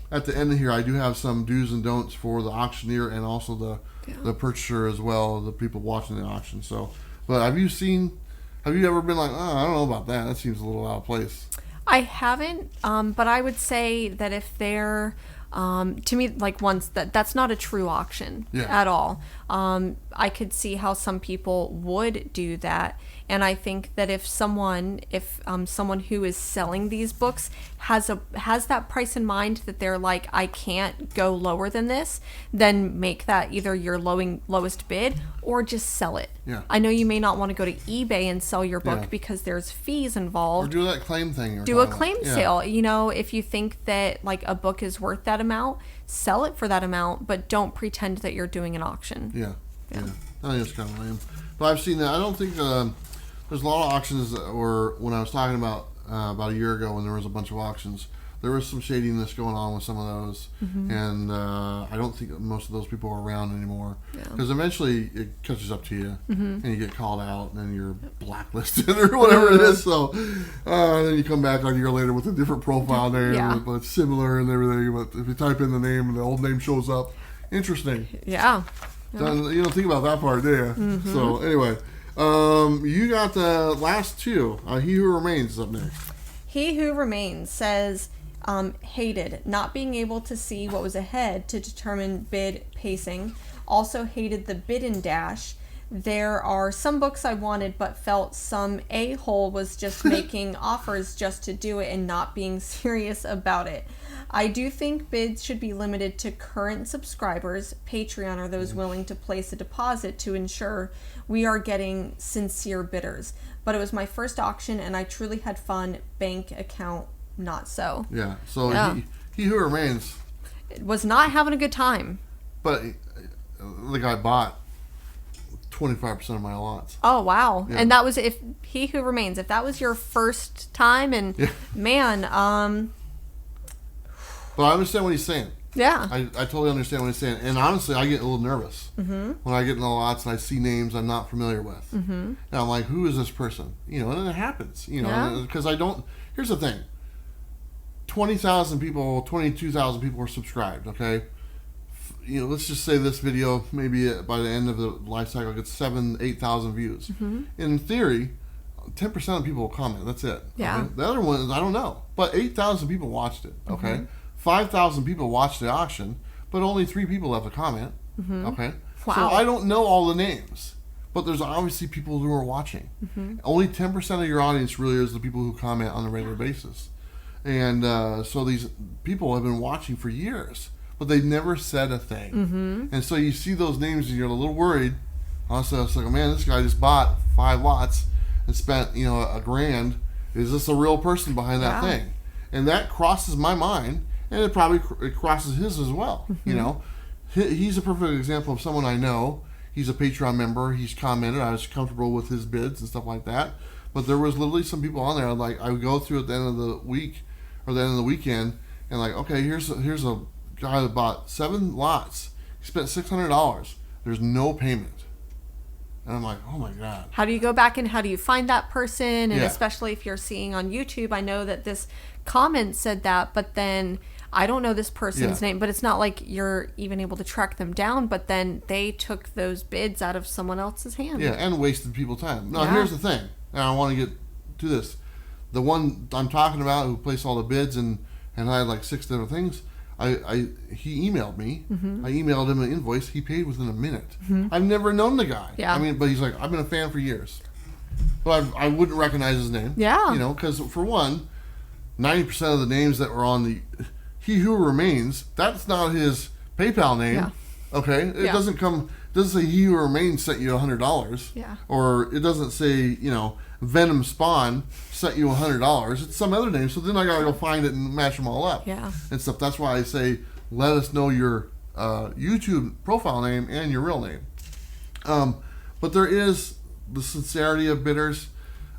At the end of here, I do have some do's and don'ts for the auctioneer and also the purchaser as well, the people watching the auction. So, but have you ever been like, I don't know about that. That seems a little out of place. I haven't, but I would say that if they're, to me, like once that's not a true auction at all. I could see how some people would do that. And I think that if someone who is selling these books has that price in mind, that they're like, I can't go lower than this, then make that either your lowest bid or just sell it. Yeah. I know you may not want to go to eBay and sell your book because there's fees involved. Or do that claim thing. Do a claim sale. If you think that like a book is worth that amount, sell it for that amount, but don't pretend that you're doing an auction. Yeah. I think it's kind of lame. But I've seen that. I don't think there's a lot of auctions that were, when I was talking about a year ago when there was a bunch of auctions, there was some shadiness going on with some of those. Mm-hmm. And I don't think most of those people are around anymore. Because eventually it catches up to you and you get called out and then you're blacklisted or whatever it is. So then you come back like a year later with a different profile name, but it's similar and everything. But if you type in the name and the old name shows up, interesting. Yeah. You don't think about that part, do you? Mm-hmm. So anyway, you got the last two. He Who Remains is up next. He Who Remains says, hated not being able to see what was ahead to determine bid pacing. Also hated the bid and dash. There are some books I wanted but felt some a-hole was just making offers just to do it and not being serious about it. I do think bids should be limited to current subscribers. Patreon are those willing to place a deposit to ensure we are getting sincere bidders. But it was my first auction and I truly had fun. Bank account, not so. Yeah, so He Who Remains was not having a good time. But the guy bought 25% of my lots. Oh, wow. Yeah. And that was if He Who Remains, if that was your first time, and man, but I understand what he's saying. Yeah. I totally understand what he's saying. And honestly, I get a little nervous when I get in the lots and I see names I'm not familiar with. Mm-hmm. And I'm like, who is this person? And it happens, because I don't. Here's the thing. 20,000 people, 22,000 people are subscribed, okay? Let's just say this video, maybe by the end of the life cycle, gets 7,000, 8,000 views. Mm-hmm. In theory, 10% of people will comment. That's it. Yeah. Okay? The other ones, I don't know. But 8,000 people watched it, okay? Mm-hmm. 5,000 people watched the auction, but only 3 people left a comment. Mm-hmm. Okay? Wow. So I don't know all the names, but there's obviously people who are watching. Mm-hmm. Only 10% of your audience really is the people who comment on a regular basis. And so these people have been watching for years, but they've never said a thing. Mm-hmm. And so you see those names and you're a little worried. Also, it's like, man, this guy just bought 5 lots and spent, $1,000. Is this a real person behind that thing? And that crosses my mind. And it probably crosses his as well. Mm-hmm. He's a perfect example of someone I know. He's a Patreon member. He's commented. I was comfortable with his bids and stuff like that. But there was literally some people on there. Like I would go through at the end of the week, or the end of the weekend, and like, okay, here's a guy that bought 7 lots. He spent $600. There's no payment. And I'm like, oh my God. How do you go back and how do you find that person? And Yeah. especially if you're seeing on YouTube, I know that this comment said that, but then I don't know this person's name, but it's not like you're even able to track them down, but then they took those bids out of someone else's hand. Yeah, and wasted people's time. Now, Yeah. here's the thing, and I want to get to this. The one I'm talking about who placed all the bids and I had like 6 different things, he emailed me. Mm-hmm. I emailed him an invoice. He paid within a minute. Mm-hmm. I've never known the guy. Yeah. I mean, but he's like, I've been a fan for years. But I wouldn't recognize his name. Yeah. You know, because for one, 90% of the names that were on the He Who Remains, that's not his PayPal name. Yeah. Okay? It doesn't say He Who Remains sent you $100. Yeah. Or it doesn't say, Venom Spawn sent you $100. It's some other name. So then I got to go find it and match them all up. Yeah. And stuff. That's why I say, let us know your YouTube profile name and your real name. But there is the sincerity of bidders.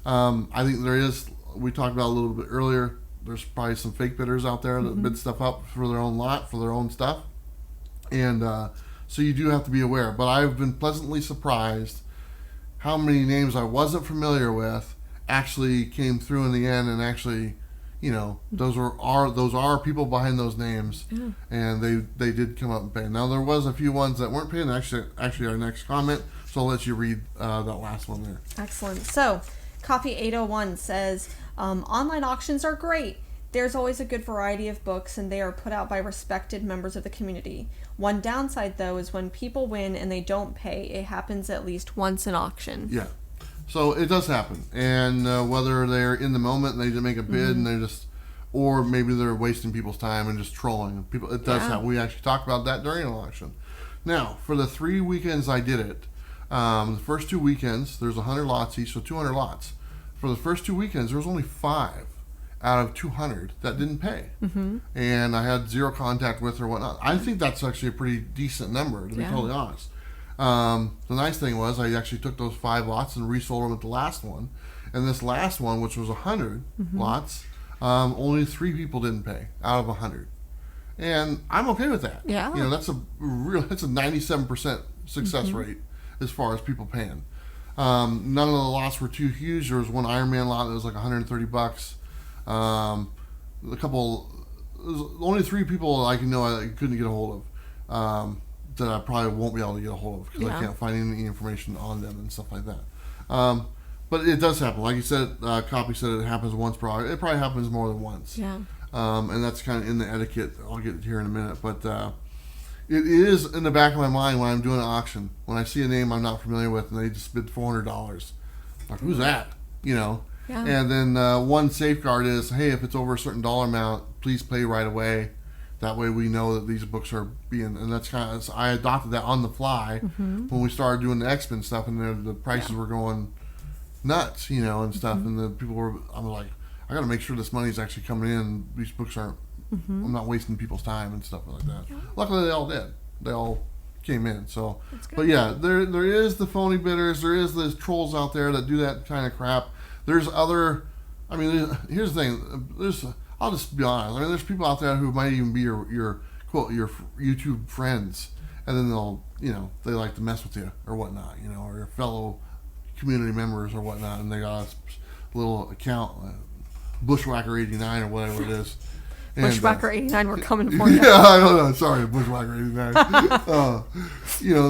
I think there is, we talked about a little bit earlier, there's probably some fake bidders out there that bid stuff up for their own lot, for their own stuff. And so you do have to be aware. But I've been pleasantly surprised how many names I wasn't familiar with actually came through in the end, and actually, those are people behind those names, and they did come up and pay. Now there was a few ones that weren't paying. Actually, our next comment. So I'll let you read that last one there. Excellent. So, Coffee 801 says, online auctions are great. There's always a good variety of books, and they are put out by respected members of the community. One downside, though, is when people win and they don't pay. It happens at least once in auction. Yeah. So it does happen. And whether they're in the moment and they just make a bid and they're just, or maybe they're wasting people's time and just trolling. It does happen. We actually talked about that during an auction. Now, for the 3 weekends I did it, the first 2 weekends, there's 100 lots each, so 200 lots. For the first 2 weekends, there was only 5 out of 200 that didn't pay. Mm-hmm. And I had 0 contact with or whatnot. I think that's actually a pretty decent number, to be totally honest. The nice thing was I actually took those 5 lots and resold them at the last one. And this last one, which was 100 lots, only 3 people didn't pay out of 100. And I'm okay with that. Yeah. That's a 97% success rate as far as people paying. None of the lots were too huge. There was one Ironman lot that was like $130. Only 3 people I can know I couldn't get a hold of, that I probably won't be able to get a hold of because I can't find any information on them and stuff like that. But it does happen. Like you said, Copy said it happens once per hour. It probably happens more than once. Yeah. And that's kind of in the etiquette. I'll get here in a minute. But it is in the back of my mind when I'm doing an auction. When I see a name I'm not familiar with and they just bid $400. Like, who's that? Yeah. And then one safeguard is, hey, if it's over a certain dollar amount, please pay right away. That way we know that these books are being, and that's kind of, I adopted that on the fly when we started doing the X-Men stuff, and the prices were going nuts, and stuff, and the people were, I'm like, I got to make sure this money's actually coming in. These books aren't, I'm not wasting people's time and stuff like that. Luckily they all did. They all came in. So, but yeah, there is the phony bidders. There is those trolls out there that do that kind of crap. There's other, here's the thing. I'll just be honest. There's people out there who might even be your quote, your YouTube friends. And then they'll, they like to mess with you or whatnot, or your fellow community members or whatnot. And they got a little account, Bushwhacker 89 or whatever it is. Bushwhacker 89, we're coming for you. Yeah, I don't know. Sorry, Bushwhacker 89.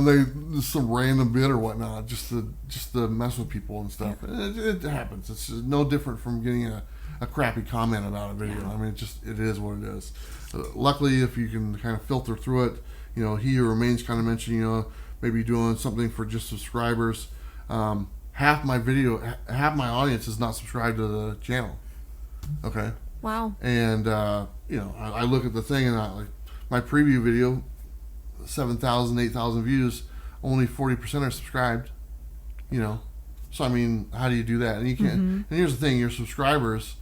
They just some random bid or whatnot, just to mess with people and stuff. It happens. It's just no different from getting a crappy comment about a video. It is what it is. Luckily, if you can kind of filter through it, He Who Remains kind of mentioned, maybe doing something for just subscribers. Half my audience is not subscribed to the channel. Okay. Wow. And I look at the thing and my preview video, 7,000, 8,000 views, only 40% are subscribed. So how do you do that? And you can't. And here's the thing: your subscribers,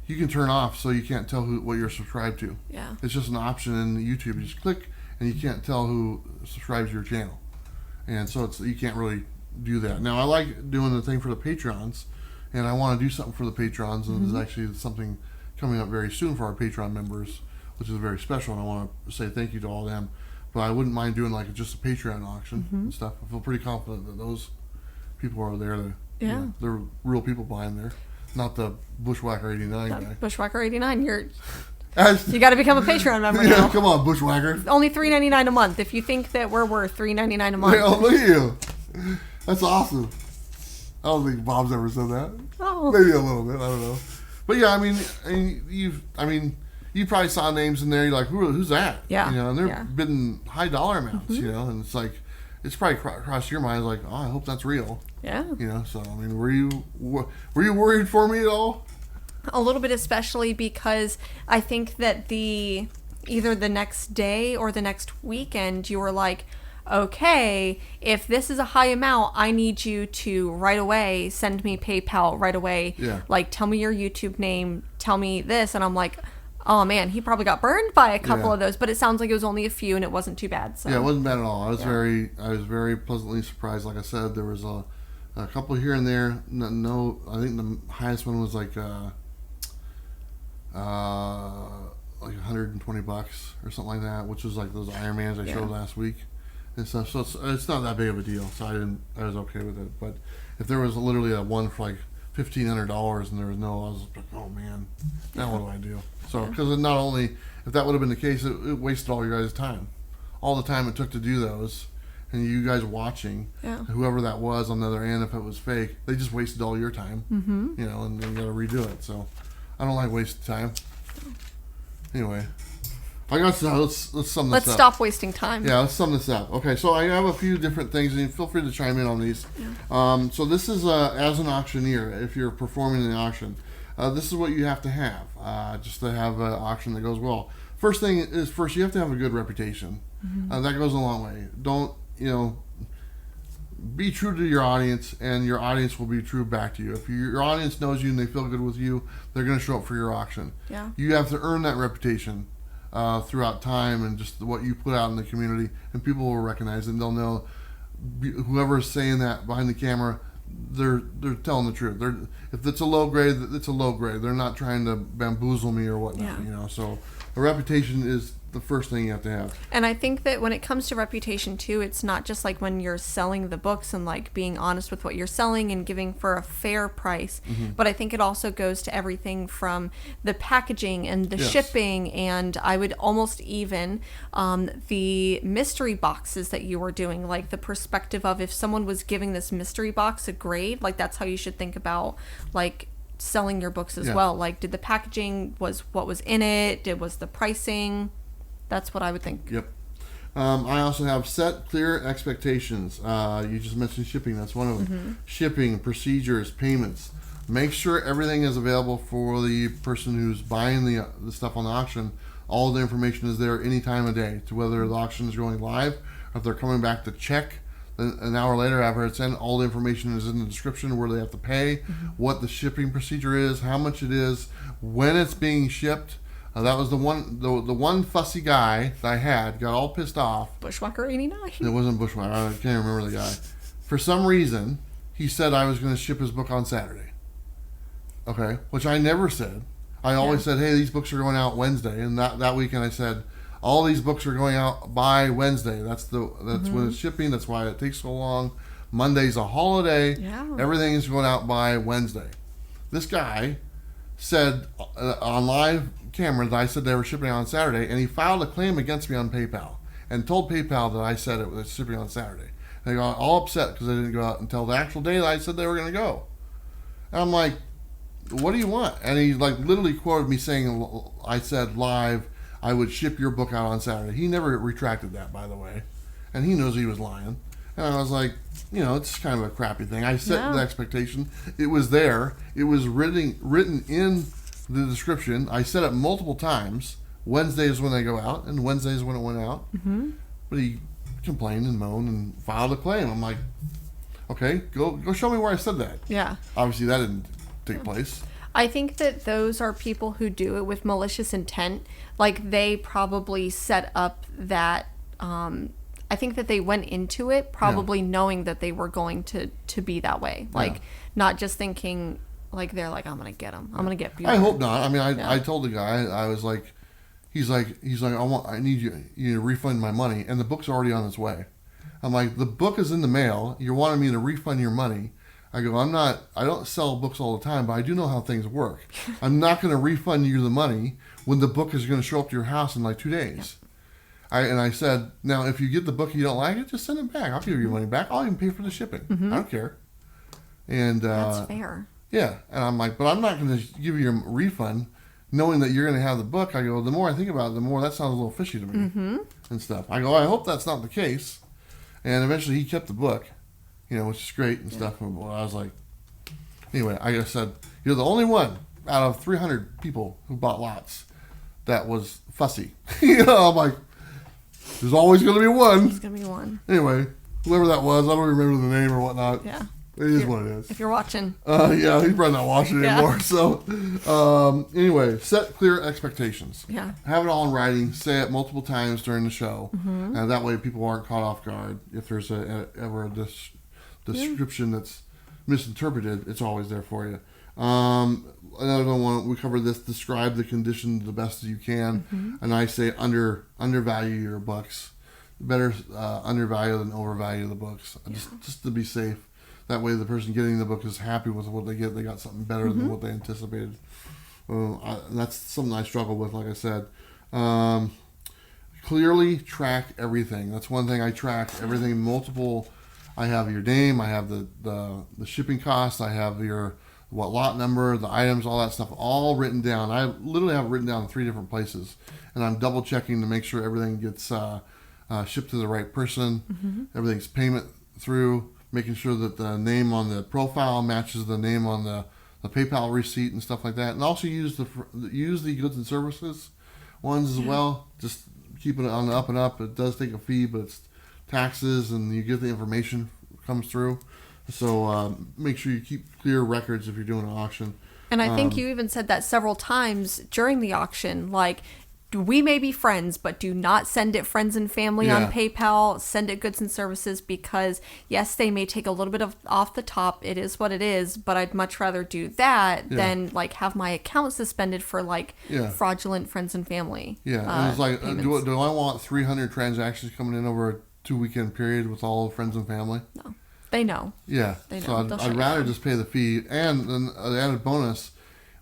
you can turn off so you can't tell what you're subscribed to. Yeah. It's just an option in YouTube. You just click and you can't tell who subscribes to your channel, and so you can't really do that. Now I like doing the thing for the Patreons, and I want to do something for the Patrons, and there's actually something coming up very soon for our Patreon members, which is very special, and I want to say thank you to all of them. But I wouldn't mind doing like just a Patreon auction and stuff. I feel pretty confident that those people are there to, they're real people behind there, not the Bushwhacker 89 guy. Bushwhacker 89, you got to become a Patreon member now. Come on, Bushwhacker. Only $3.99 a month. If you think that we're worth $3.99 a month. Yeah, look at you. That's awesome. I don't think Bob's ever said that. Oh, maybe a little bit. I don't know. But yeah, I mean, you probably saw names in there. You're like, who's that? Yeah. And they're bidding high dollar amounts. And it's like, it's probably crossed your mind like, oh, I hope that's real. Yeah. So I mean, were you worried for me at all? A little bit, especially because I think that either the next day or the next weekend, you were like, okay, if this is a high amount, I need you to right away send me PayPal right away. Yeah. Like, tell me your YouTube name, tell me this. And I'm like, oh man, he probably got burned by a couple of those, but it sounds like it was only a few and it wasn't too bad. So. Yeah, it wasn't bad at all. I was very pleasantly surprised. Like I said, there was a couple here and there. No, I think the highest one was like $120 or something like that, which was like those Ironmans I showed last week and stuff. So it's not that big of a deal. So I was okay with it. But if there was literally a one for like $1,500 and there was I was like, oh man, now what do I do? So because not only if that would have been the case, it wasted all your guys' time, all the time it took to do those, and you guys watching, whoever that was on the other end, if it was fake, they just wasted all your time, and then you got to redo it. So I don't like wasting time. Anyway, I got to let's sum this up. Let's stop wasting time. Yeah, let's sum this up. Okay, so I have a few different things, and feel free to chime in on these. Yeah. So this is as an auctioneer, if you're performing an auction, this is what you have to have just to have an auction that goes well. First thing is you have to have a good reputation. That goes a long way. Don't be true to your audience, and your audience will be true back to you. If your audience knows you and they feel good with you, they're going to show up for your auction. Yeah. You have to earn that reputation throughout time and just what you put out in the community, and people will recognize it, and they'll know whoever's saying that behind the camera, they're telling the truth. If it's a low grade, it's a low grade. They're not trying to bamboozle me or whatnot. So a reputation is the first thing you have to have. And I think that when it comes to reputation too, it's not just like when you're selling the books and like being honest with what you're selling and giving for a fair price, but I think it also goes to everything from the packaging and the shipping, and I would almost even the mystery boxes that you were doing, like the perspective of if someone was giving this mystery box a grade, like that's how you should think about like selling your books as well. Like, did the packaging was what was in it? Was the pricing? That's what I would think. Yep. I also have set clear expectations. You just mentioned shipping. That's one of them. Shipping, procedures, payments. Make sure everything is available for the person who's buying the stuff on the auction. All the information is there any time of day, to whether the auction is going live or if they're coming back to check an hour later after it's in. All the information is in the description, where they have to pay, what the shipping procedure is, how much it is, when it's being shipped. That was the one fussy guy that I had got all pissed off. Bushwhacker 89. It wasn't Bushwhacker. I can't remember the guy. For some reason, he said I was going to ship his book on Saturday. Okay, which I never said. I always said, hey, these books are going out Wednesday. And that weekend I said, all these books are going out by Wednesday. That's when it's shipping. That's why it takes so long. Monday's a holiday. Yeah. Everything is going out by Wednesday. This guy said on live camera that I said they were shipping on Saturday, and he filed a claim against me on PayPal and told PayPal that I said it was shipping on Saturday. And they got all upset because they didn't go out until the actual day that I said they were going to go. And I'm like, what do you want? And he like literally quoted me saying I said live I would ship your book out on Saturday. He never retracted that, by the way, and he knows he was lying. And I was like, it's kind of a crappy thing. I set the expectation. It was there. It was written in the description. I said it multiple times. Wednesday is when they go out, and Wednesday is when it went out. But he complained and moaned and filed a claim. I'm like, okay, go show me where I said that. Yeah. Obviously, that didn't take place. I think that those are people who do it with malicious intent. Like, they probably set up that... I think that they went into it probably knowing that they were going to be that way. Like, not just thinking, like they're like, I'm gonna get them. I'm gonna get Bueller. I hope not. I mean, I told the guy, I was like, he's like, I need you to refund my money, and the book's already on its way. I'm like, the book is in the mail. You're wanting me to refund your money. I go, I don't sell books all the time, but I do know how things work. I'm not going to refund you the money when the book is going to show up to your house in like 2 days. Yeah. I said, now, if you get the book and you don't like it, just send it back. I'll give you your money back. I'll even pay for the shipping. I don't care. And that's fair. Yeah. And I'm like, but I'm not going to give you your refund knowing that you're going to have the book. I go, the more I think about it, the more that sounds a little fishy to me and stuff. I go, I hope that's not the case. And eventually he kept the book, which is great and stuff. And I was like, anyway, I just said, you're the only one out of 300 people who bought lots that was fussy. I'm like, there's always going to be one. There's going to be one. Anyway, whoever that was, I don't remember the name or whatnot. Yeah. It is what it is. If you're watching. Yeah, he's probably not watching anymore. So, anyway, set clear expectations. Yeah. Have it all in writing. Say it multiple times during the show. And that way people aren't caught off guard. If there's ever a description that's misinterpreted, it's always there for you. Another one, we covered this, describe the condition the best as you can. And I say undervalue your books. Better undervalue than overvalue the books. Yeah. Just to be safe. That way the person getting the book is happy with what they get. They got something better than what they anticipated. That's something I struggle with, like I said. Clearly track everything. That's one thing I track. Everything multiple. I have your name. I have the shipping cost. I have your lot number, the items, all that stuff, all written down. I literally have it written down in 3 different places. And I'm double checking to make sure everything gets shipped to the right person. Everything's payment through. Making sure that the name on the profile matches the name on the PayPal receipt and stuff like that. And also use the goods and services ones as well. Just keep it on the up and up. It does take a fee, but it's taxes and you get the information comes through. So make sure you keep clear records if you're doing an auction. And I think you even said that several times during the auction, like, we may be friends, but do not send it friends and family on PayPal. Send it goods and services because, yes, they may take a little bit of off the top. It is what it is, but I'd much rather do that than like have my account suspended for fraudulent friends and family. Yeah, and it's like, do I want 300 transactions coming in over a 2-weekend period with all friends and family? No, they know. Yeah, they know. So I'd rather just pay the fee, and then the added bonus.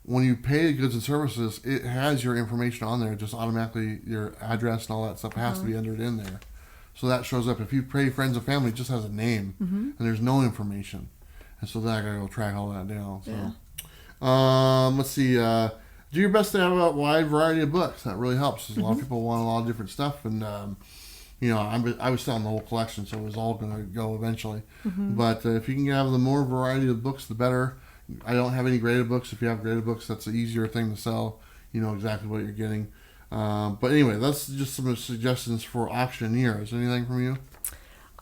When you pay goods and services, it has your information on there. Just automatically, your address and all that stuff has to be entered in there. So that shows up. If you pay friends and family, it just has a name, and there's no information. And so then I got to go track all that down. So, let's see. Do your best to have a wide variety of books. That really helps. A lot of people want a lot of different stuff. And, I was selling the whole collection, so it was all going to go eventually. But if you can have the more variety of books, the better. I don't have any graded books. If you have graded books, that's an easier thing to sell. You know exactly what you're getting. But anyway, that's just some suggestions for Auctioneer. Is there anything from you?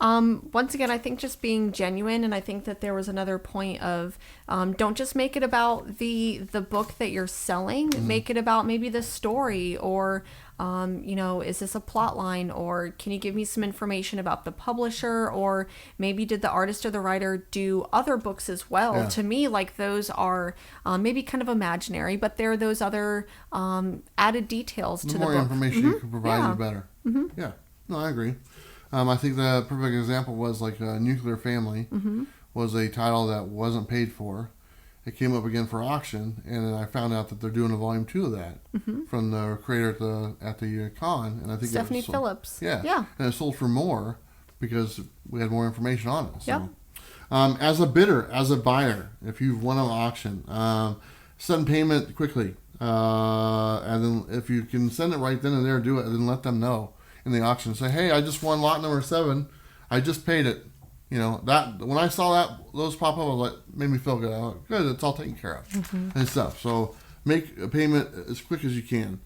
Once again, I think just being genuine, and I think that there was another point of don't just make it about the book that you're selling. Make it about maybe the story, or is this a plot line, or can you give me some information about the publisher, or maybe did the artist or the writer do other books as well? Yeah. To me, like, those are maybe kind of imaginary, but there are those other added details to the book. The more information you can provide, the better. Yeah, no, I agree. I think the perfect example was like Nuclear Family was a title that wasn't paid for. It came up again for auction, and then I found out that they're doing a volume 2 of that from the creator at the con, and I think Stephanie Phillips. Yeah, and it sold for more because we had more information on it. So, as a bidder, as a buyer, if you've won an auction, send payment quickly, and then if you can send it right then and there, do it, and then let them know in the auction. Say, hey, I just won lot number 7. I just paid it. That when I saw those pop up, I was like, made me feel good. I was like, good, it's all taken care of and stuff. So make a payment as quick as you can.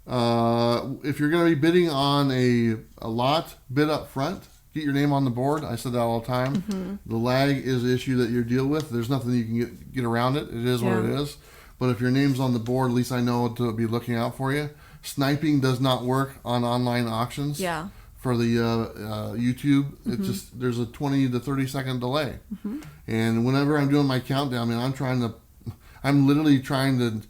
If you're going to be bidding on a lot, bid up front. Get your name on the board. I said that all the time. The lag is the issue that you deal with. There's nothing you can get around it. It is what it is. But if your name's on the board, at least I know to be looking out for you. Sniping does not work on online auctions. Yeah. For the YouTube, it just there's a 20 to 30 second delay, and whenever I'm doing my countdown, I'm literally trying to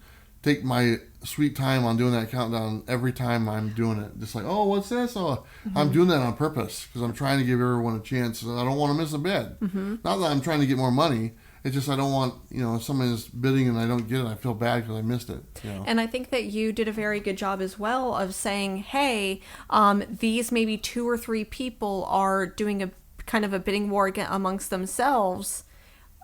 take my sweet time on doing that countdown every time I'm doing it. Just like, oh, what's this? Oh, I'm doing that on purpose because I'm trying to give everyone a chance. I don't want to miss a bid. Not that I'm trying to get more money. It's just I don't want, if someone is bidding and I don't get it, I feel bad because I missed it. And I think that you did a very good job as well of saying, hey, these maybe 2 or 3 people are doing a kind of a bidding war amongst themselves.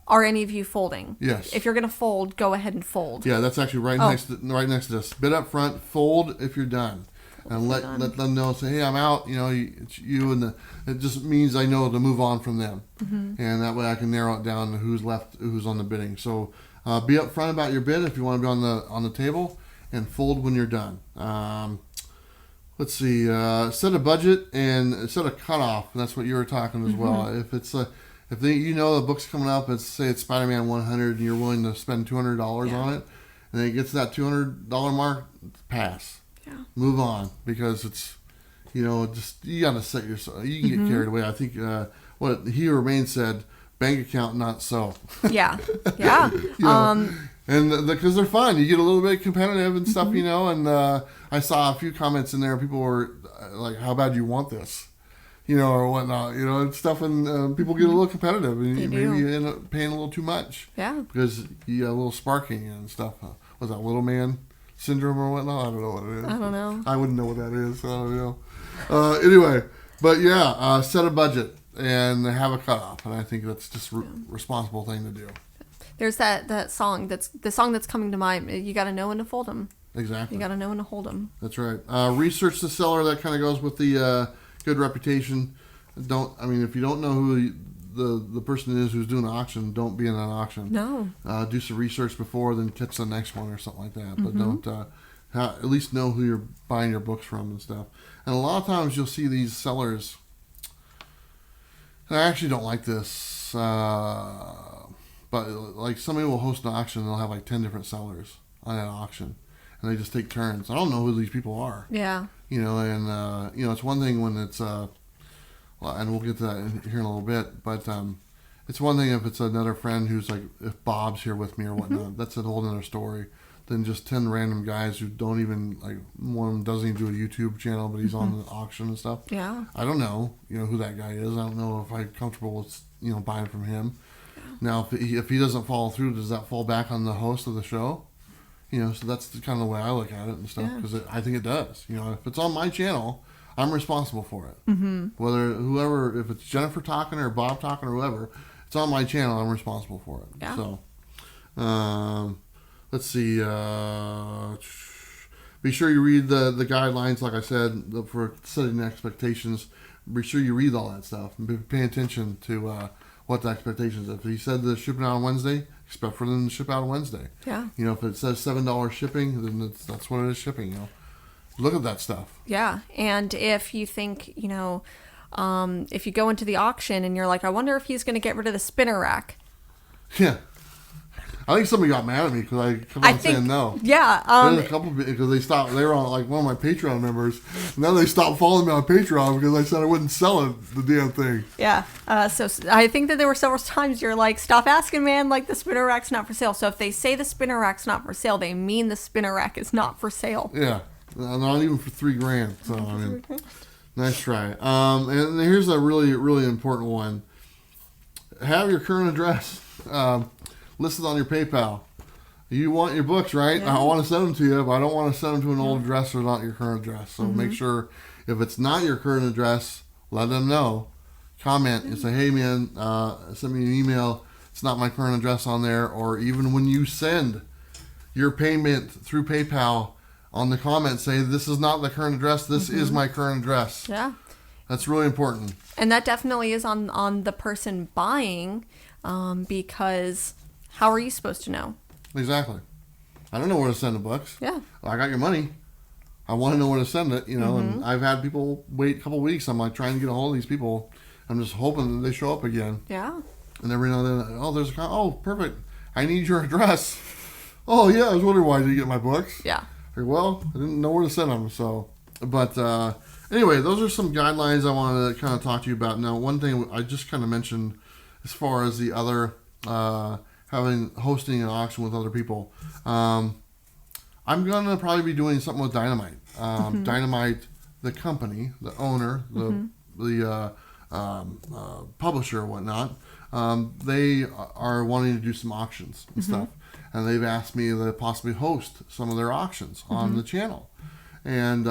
Are any of you folding? Yes. If you're going to fold, go ahead and fold. Yeah, that's actually right next to this. Bid up front, fold if you're done. And let them know, say, hey, I'm out. It's you, and it just means I know to move on from them. And that way I can narrow it down to who's left, who's on the bidding. So be upfront about your bid if you want to be on the table, and fold when you're done. Let's see. Set a budget and set a cutoff. That's what you were talking as well. If it's if the book's coming up, say it's Spider-Man 100, and you're willing to spend $200 on it, and it gets that $200 mark, pass. Yeah. Move on, because it's, you gotta set yourself. You can get carried away. I think what He Who Remains said, bank account not so. Yeah. And because they're fun, you get a little bit competitive and stuff, And I saw a few comments in there. People were like, "How bad do you want this?" Or whatnot, and stuff, and people get a little competitive, and maybe you end up paying a little too much. Yeah. Because you got a little sparking and stuff. Was that little man syndrome or whatnot? I don't know what it is. I don't know. I wouldn't know what that is. I don't know. Anyway, but yeah, set a budget and have a cutoff, and I think that's just a responsible thing to do. There's that song the song that's coming to mind. You got to know when to fold them. Exactly. You got to know when to hold them. That's right. Research the seller. That kind of goes with the good reputation. If you don't know who the person is who's doing the auction, don't be in that auction. No. Do some research before, then catch the next one or something like that. But don't at least know who you're buying your books from and stuff. And a lot of times you'll see these sellers, and I actually don't like this, but like somebody will host an auction and they'll have like 10 different sellers on that auction, and they just take turns. I don't know who these people are. Yeah. It's one thing when it's and we'll get to that here in a little bit, but it's one thing if it's another friend who's like, if Bob's here with me or whatnot, that's a whole other story than just 10 random guys who don't even, like, one of them doesn't even do a YouTube channel, but he's on the auction and stuff. Yeah. I don't know, who that guy is. I don't know if I'm comfortable with, buying from him. Yeah. Now, if he doesn't follow through, does that fall back on the host of the show? So that's kind of the way I look at it and stuff, because I think it does. If it's on my channel, I'm responsible for it. Whether if it's Jennifer talking or Bob talking or whoever, it's on my channel, I'm responsible for it. Yeah. So, let's see. Be sure you read the guidelines, like I said, for setting expectations. Be sure you read all that stuff and pay attention to what the expectations. If he said the shipping out on Wednesday, expect for them to ship out on Wednesday. Yeah. If it says $7 shipping, then that's what it is shipping. Look at that stuff. Yeah. And if you think, if you go into the auction and you're like, I wonder if he's going to get rid of the spinner rack. Yeah. I think somebody got mad at me because I kept on saying no. Yeah. There's a couple because they were on like one of my Patreon members. And then they stopped following me on Patreon because I said I wouldn't sell it, the damn thing. Yeah. So I think that there were several times you're like, stop asking, man, like the spinner rack's not for sale. So if they say the spinner rack's not for sale, they mean the spinner rack is not for sale. Yeah. Not even for $3,000. So nice try. And here's a really, really important one. Have your current address listed on your PayPal. You want your books, right? Yeah. I want to send them to you, but I don't want to send them to an old address or not your current address. So make sure if it's not your current address, let them know. Comment and say, hey man, send me an email. It's not my current address on there. Or even when you send your payment through PayPal, on the comment say, this is not the current address. This is my current address. Yeah. That's really important. And that definitely is on the person buying, because how are you supposed to know? Exactly. I don't know where to send the books. Yeah. I got your money. I want to know where to send it, and I've had people wait a couple weeks. I'm like trying to get a hold of these people. I'm just hoping that they show up again. Yeah. And every now and then, there's perfect. I need your address. Oh, yeah, I was wondering why I didn't get my books. Yeah. Well, I didn't know where to send them, so. But anyway, those are some guidelines I wanted to kind of talk to you about. Now, one thing I just kind of mentioned as far as the other hosting an auction with other people. I'm gonna probably be doing something with Dynamite. Dynamite, the company, the owner, the publisher, or whatnot. They are wanting to do some auctions and stuff, and they've asked me to possibly host some of their auctions on the channel, and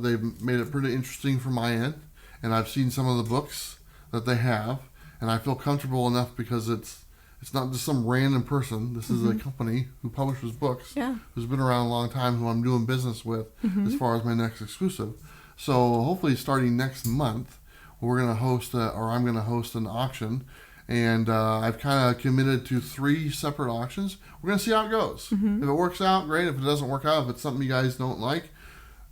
they've made it pretty interesting from my end. And I've seen some of the books that they have, and I feel comfortable enough because it's not just some random person. This is a company who publishes books, who's been around a long time, who I'm doing business with as far as my next exclusive. So hopefully starting next month, we're going to host, I'm going to host an auction. And I've kind of committed to 3 separate auctions. We're going to see how it goes. If it works out, great. If it doesn't work out, if it's something you guys don't like,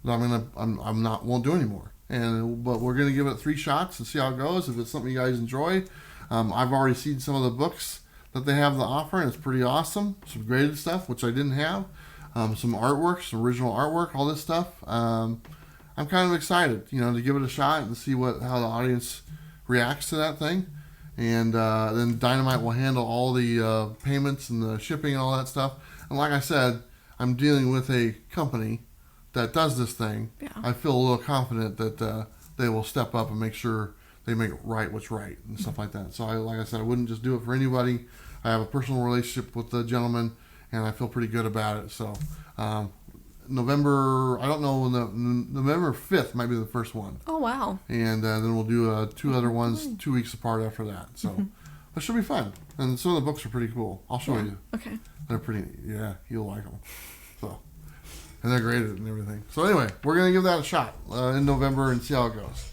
then won't do anymore. But we're going to give it 3 shots and see how it goes. If it's something you guys enjoy, I've already seen some of the books that they have to offer, and it's pretty awesome. Some graded stuff, which I didn't have. Some artwork, some original artwork, all this stuff. I'm kind of excited, to give it a shot and see how the audience reacts to that thing. And then Dynamite will handle all the payments and the shipping and all that stuff. And like I said, I'm dealing with a company that does this thing. Yeah. I feel a little confident that they will step up and make sure they make what's right and stuff like that. So like I said, I wouldn't just do it for anybody. I have a personal relationship with the gentleman, and I feel pretty good about it. So November 5th might be the first one. Oh, wow. And then we'll do 2 other ones 2 weeks apart after that. So it should be fun. And some of the books are pretty cool. I'll show you. Okay. They're pretty, you'll like them. So, and they're graded and everything. So anyway, we're going to give that a shot in November and see how it goes.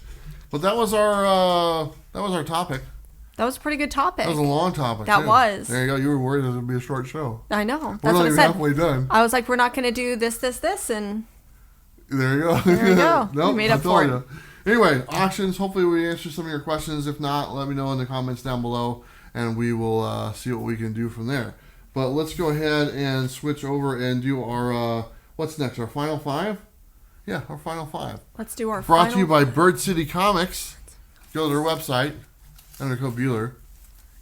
But that was our topic. That was a pretty good topic. That was a long topic. That was. There you go. You were worried it would be a short show. I know. We're not even halfway done. I was like, we're not going to do this, and... There you go. There you go. Nope, we made up for it. Anyway, auctions. Hopefully we answer some of your questions. If not, let me know in the comments down below, and we will see what we can do from there. But let's go ahead and switch over and do our... what's next? Our final 5? Yeah, our final 5. Let's do our Brought to you by Bird City Comics. Go to their website. Enter code Bueller.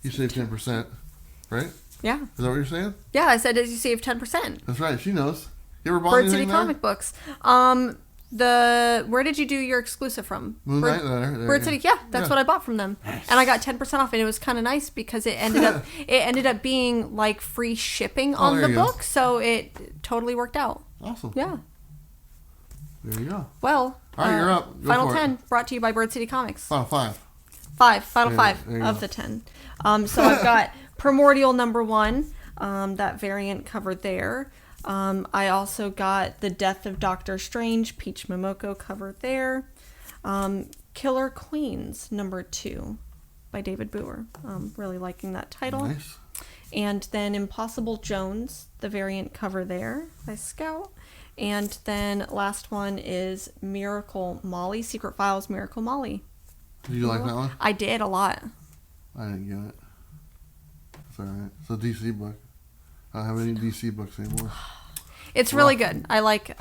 You save 10%, right? Yeah. Is that what you're saying? Yeah, I said you save 10%. That's right. She knows. You ever bought Bird anything City there? Comic Books. Where did you do your exclusive from? Moonlight. Bird City. Yeah, that's what I bought from them, nice. And I got 10% off, and it was kind of nice because it ended up being like free shipping on the book, so it totally worked out. Awesome. Yeah. There you go. Well, all right, you're up. Go final 10 brought to you by Bird City Comics. Final 5. Final 5 of the 10. So I've got Primordial #1, that variant cover there. I also got The Death of Doctor Strange, Peach Momoko cover there. Killer Queens #2 by David Bueller. Really liking that title. Nice. And then Impossible Jones, the variant cover there by Scout. And then last one is Miracle Molly, Secret Files Miracle Molly. Did you like that one? I did a lot. I didn't get it. It's alright. It's a DC book. I don't have any DC books anymore. It's really good. I like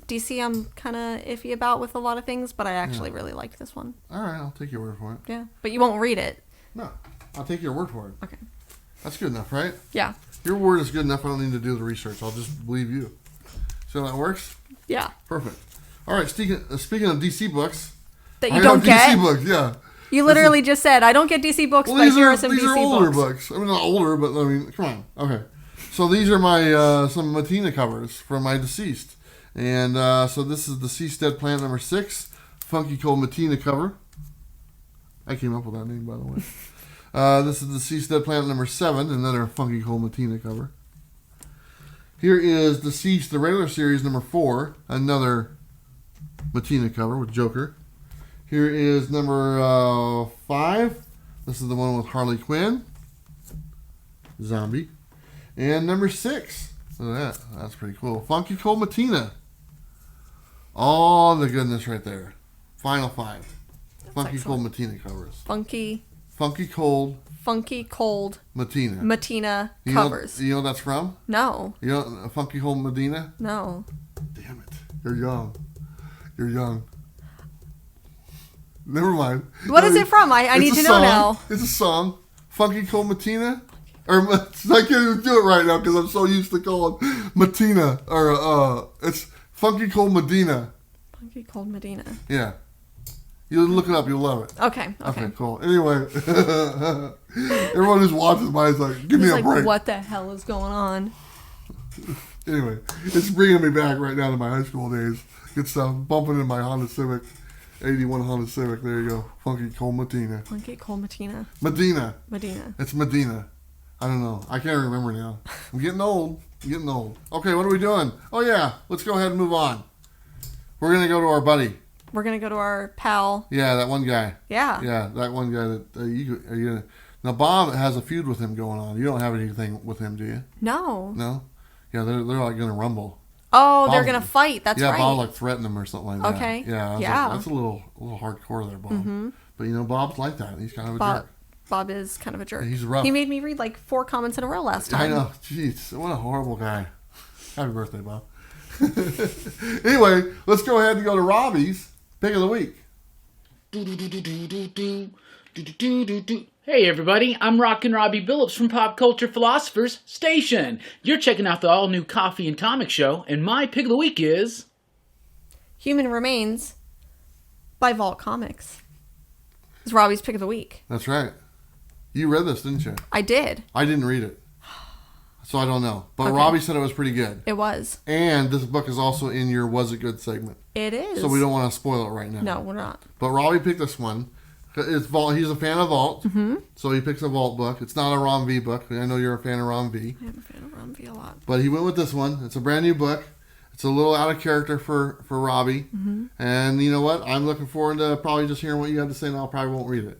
DC. I'm kind of iffy about with a lot of things, but I actually really liked this one. Alright, I'll take your word for it. Yeah, but you won't read it. No, I'll take your word for it. Okay. That's good enough, right? Yeah. Your word is good enough. I don't need to do the research. I'll just believe you. See how that works? Yeah. Perfect. Alright, speaking of DC books... That you don't get? DC books, yeah. You literally just said, I don't get DC books, but here are some DC books. These are older books. I mean, not older, but I mean, come on. Okay. So these are my some Matina covers from my deceased. And so this is Deceased Dead Plant #6, Funky Cold Matina cover. I came up with that name, by the way. This is Deceased Dead Plant #7, another Funky Cold Matina cover. Here is Deceased, the regular series #4, another Matina cover with Joker. Here is number 5. This is the one with Harley Quinn. Zombie. And number 6. Look at that. That's pretty cool. Funky Cold Matina. All the goodness right there. Final 5. Funky Cold Matina covers. Funky Cold Matina covers. You know what that's from? No. You know Funky Cold Matina? No. Damn it. You're young. You're young. Never mind. What is it from? I need to know now. It's a song. Funky Cold Matina. Or I can't even do it right now because I'm so used to calling Matina. Or it's Funky Cold Medina. Funky Cold Medina. Yeah. You look it up. You'll love it. Okay, cool. Anyway, everyone who's watching mine is like, give me a break. What the hell is going on? Anyway, it's bringing me back right now to my high school days. Good stuff. Bumping in my Honda Civic. 81 Honda Civic. There you go. Funky Cold Medina. Funky Cold Medina. Medina. Medina. It's Medina. I don't know. I can't remember now. I'm getting old. Okay, what are we doing? Oh, yeah. Let's go ahead and move on. We're going to go to our buddy. We're going to go to our pal. Yeah, that one guy. Yeah. Yeah, that one guy that are you gonna... Now, Bob has a feud with him going on. You don't have anything with him, do you? No. No? Yeah, they're like going to rumble. Oh, they're going to fight. That's right. Yeah, Bob like threatened him or something like that. Okay. Yeah. Like, that's a little hardcore there, Bob. Mm-hmm. But, Bob's like that. He's kind of a jerk. Bob is kind of a jerk. Yeah, he's rough. He made me read like 4 comments in a row last time. I know. Jeez, what a horrible guy. Happy birthday, Bob. Anyway, let's go ahead and go to Robbie's Pick of the Week. Hey everybody, I'm Rockin' Robbie Billups from Pop Culture Philosophers Station. You're checking out the all-new coffee and comic show, and my pick of the week is... Human Remains by Vault Comics. It's Robbie's pick of the week. That's right. You read this, didn't you? I did. I didn't read it. So I don't know. But okay. Robbie said it was pretty good. It was. And this book is also in your Was It Good segment. It is. So we don't want to spoil it right now. No, we're not. But Robbie picked this one. It's Vault. He's a fan of Vault. Mm-hmm. So he picks a Vault book. It's not a Ron V book. I know you're a fan of Ron V. I am a fan of Ron V a lot. But he went with this one. It's a brand new book. It's a little out of character for Robbie. Mm-hmm. And you know what? I'm looking forward to probably just hearing what you have to say, and I probably won't read it.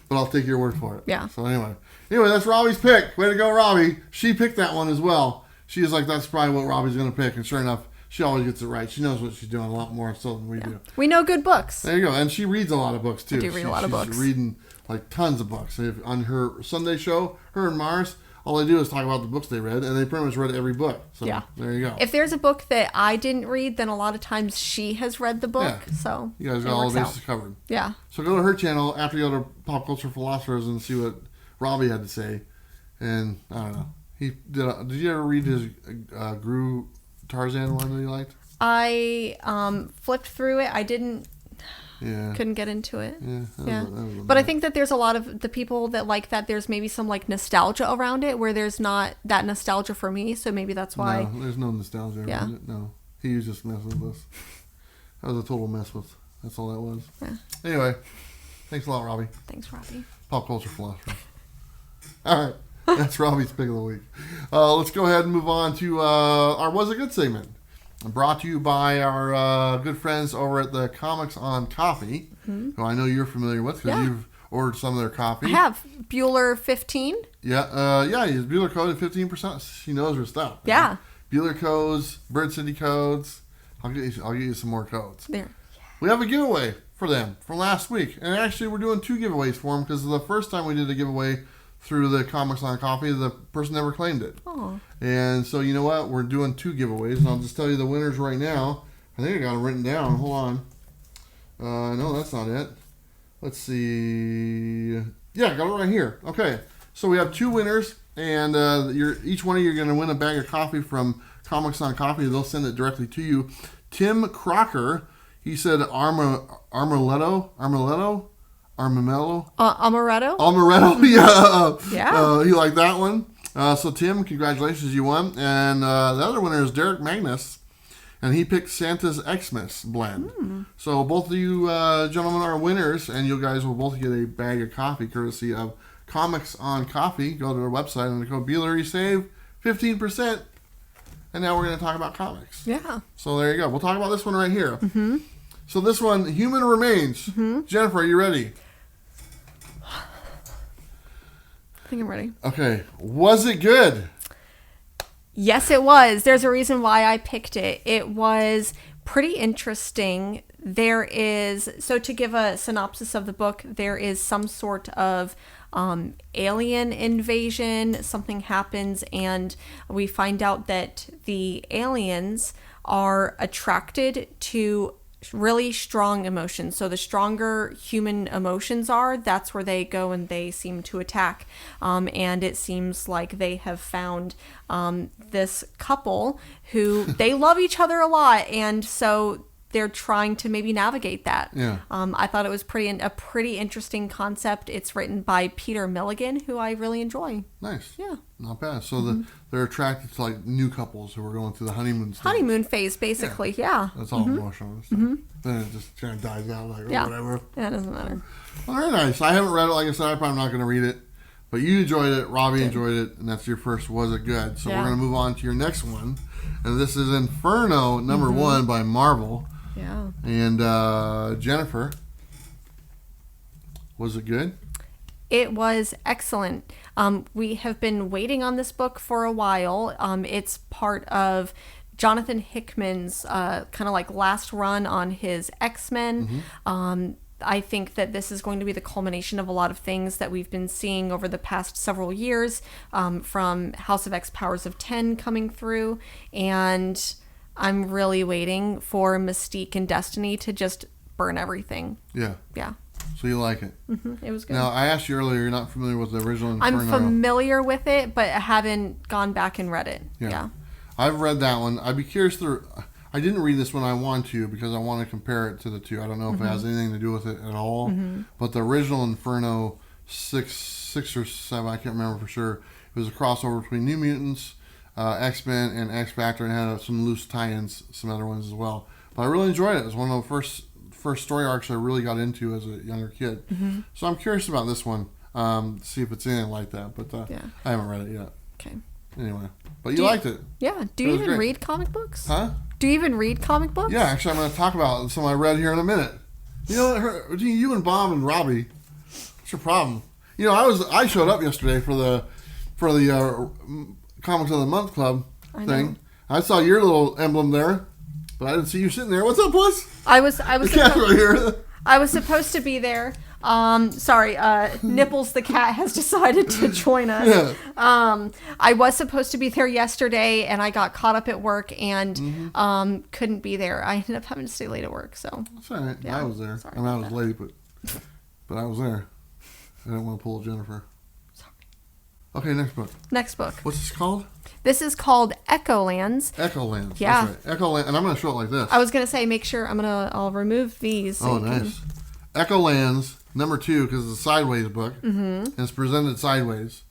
But I'll take your word for it. Yeah. So anyway, that's Robbie's pick. Way to go, Robbie. She picked that one as well. She was like, that's probably what Robbie's going to pick. And sure enough, she always gets it right. She knows what she's doing a lot more so than we do. We know good books. There you go. And she reads a lot of books, too. I do read a lot of books. She's reading like tons of books. On her Sunday show, her and Mars, all they do is talk about the books they read, and they pretty much read every book. So there you go. If there's a book that I didn't read, then a lot of times she has read the book. Yeah. So you guys got all the bases covered. Yeah. So go to her channel after you go to Pop Culture Philosophers and see what Robbie had to say. And I don't know. Did you ever read his Gru Tarzan one that you liked? I flipped through it. I didn't. Yeah. Couldn't get into it. Yeah. But I think that there's a lot of the people that like that. There's maybe some like nostalgia around it where there's not that nostalgia for me. So maybe that's why. No, there's no nostalgia around it. No. He was just messing with us. That was a total mess with. That's all that was. Yeah. Anyway. Thanks a lot, Robbie. Thanks, Robbie. Pop Culture Philosophers. All right. That's Robbie's pick of the week. Let's go ahead and move on to our Was It Good segment. Brought to you by our good friends over at the Comics on Coffee, who I know you're familiar with because you've ordered some of their coffee. I have. Bueller 15. Yeah, he's Bueller code at 15%. She knows her stuff. Yeah. Right? Bueller codes, Bird City codes. I'll get you some more codes. There. We have a giveaway for them from last week. And actually, we're doing 2 giveaways for them because the first time we did a giveaway through the Comics on Coffee, the person never claimed it. Oh. And so, you know what? We're doing 2 giveaways, and I'll just tell you the winners right now. I think I got them written down. Hold on. No, that's not it. Let's see. Yeah, I got it right here. Okay. So we have 2 winners, and each one of you are going to win a bag of coffee from Comics on Coffee. They'll send it directly to you. Tim Crocker, he said Amaretto? Amaretto, yeah. He liked that one. So Tim, congratulations, you won. And the other winner is Derek Magnus, and he picked Santa's Xmas blend. So both of you gentlemen are winners, and you guys will both get a bag of coffee courtesy of Comics on Coffee. Go to their website and the code Bueller, you save 15%. And now we're going to talk about comics. Yeah. So there you go. We'll talk about this one right here. Mm-hmm. So this one, Human Remains. Mm-hmm. Jennifer, are you ready? I think I'm ready. Okay. Was it good? Yes, it was. There's a reason why I picked it. It was pretty interesting. So to give a synopsis of the book, there is some sort of alien invasion. Something happens, and we find out that the aliens are attracted to really strong emotions. So the stronger human emotions are, that's where they go and they seem to attack. And it seems like they have found this couple who they love each other a lot, and so they're trying to maybe navigate that. Yeah. I thought it was a pretty interesting concept. It's written by Peter Milligan, who I really enjoy. Nice. Yeah. Not bad. So they're attracted to like new couples who are going through the honeymoon stage. Honeymoon phase, basically. Yeah. That's all emotional and stuff. Then it just kind of dies out like whatever. Yeah, it doesn't matter. Well, very nice. I haven't read it. Like I said, I'm probably not going to read it. But you enjoyed it. Robbie enjoyed it. And that's your first Was It Good? So we're going to move on to your next one. And this is Inferno number 1 by Marvel. Yeah. And Jennifer, was it good? It was excellent. We have been waiting on this book for a while. It's part of Jonathan Hickman's kind of like last run on his X-Men. I think that this is going to be the culmination of a lot of things that we've been seeing over the past several years, from House of X Powers of 10 coming through, and I'm really waiting for Mystique and Destiny to just burn everything. Yeah. Yeah. So you like it? It was good. Now, I asked you earlier, you're not familiar with the original Inferno. I'm familiar with it, but I haven't gone back and read it. Yeah. I've read that one. I'd be curious I didn't read this one. I want to because I want to compare it to the two. I don't know if it has anything to do with it at all. But the original Inferno 6 or 7, I can't remember for sure. It was a crossover between New Mutants, X-Men, and X-Factor, and had some loose tie-ins, some other ones as well. But I really enjoyed it. It was one of the first story arcs I really got into as a younger kid. So I'm curious about this one, see if it's anything like that. But I haven't read it yet. Okay. Anyway, but you liked it. Yeah. Do you even read comic books? Huh? Do you even read comic books? Yeah, actually, I'm going to talk about some I read here in a minute. You know, you and Bob and Robbie, what's your problem? You know, I showed up yesterday for the Comics of the Month Club thing. I saw your little emblem there, but I didn't see you sitting there. What's up, Puss? I was The cat's right here. I was supposed to be there. Sorry, Nipples the cat has decided to join us. Yeah. I was supposed to be there yesterday, and I got caught up at work and couldn't be there. I ended up having to stay late at work. So that's all right. Yeah, I was there. Sorry I was late, but I was there. I didn't want to pull Jennifer. Sorry. Okay, next book. Next book. What's this called? This is called Echolands. Echolands. Yeah. That's right. Echolands, and I'm going to show it like this. I was going to say, make sure I'll remove these. So nice. Echolands, number 2, because it's a sideways book. And it's presented sideways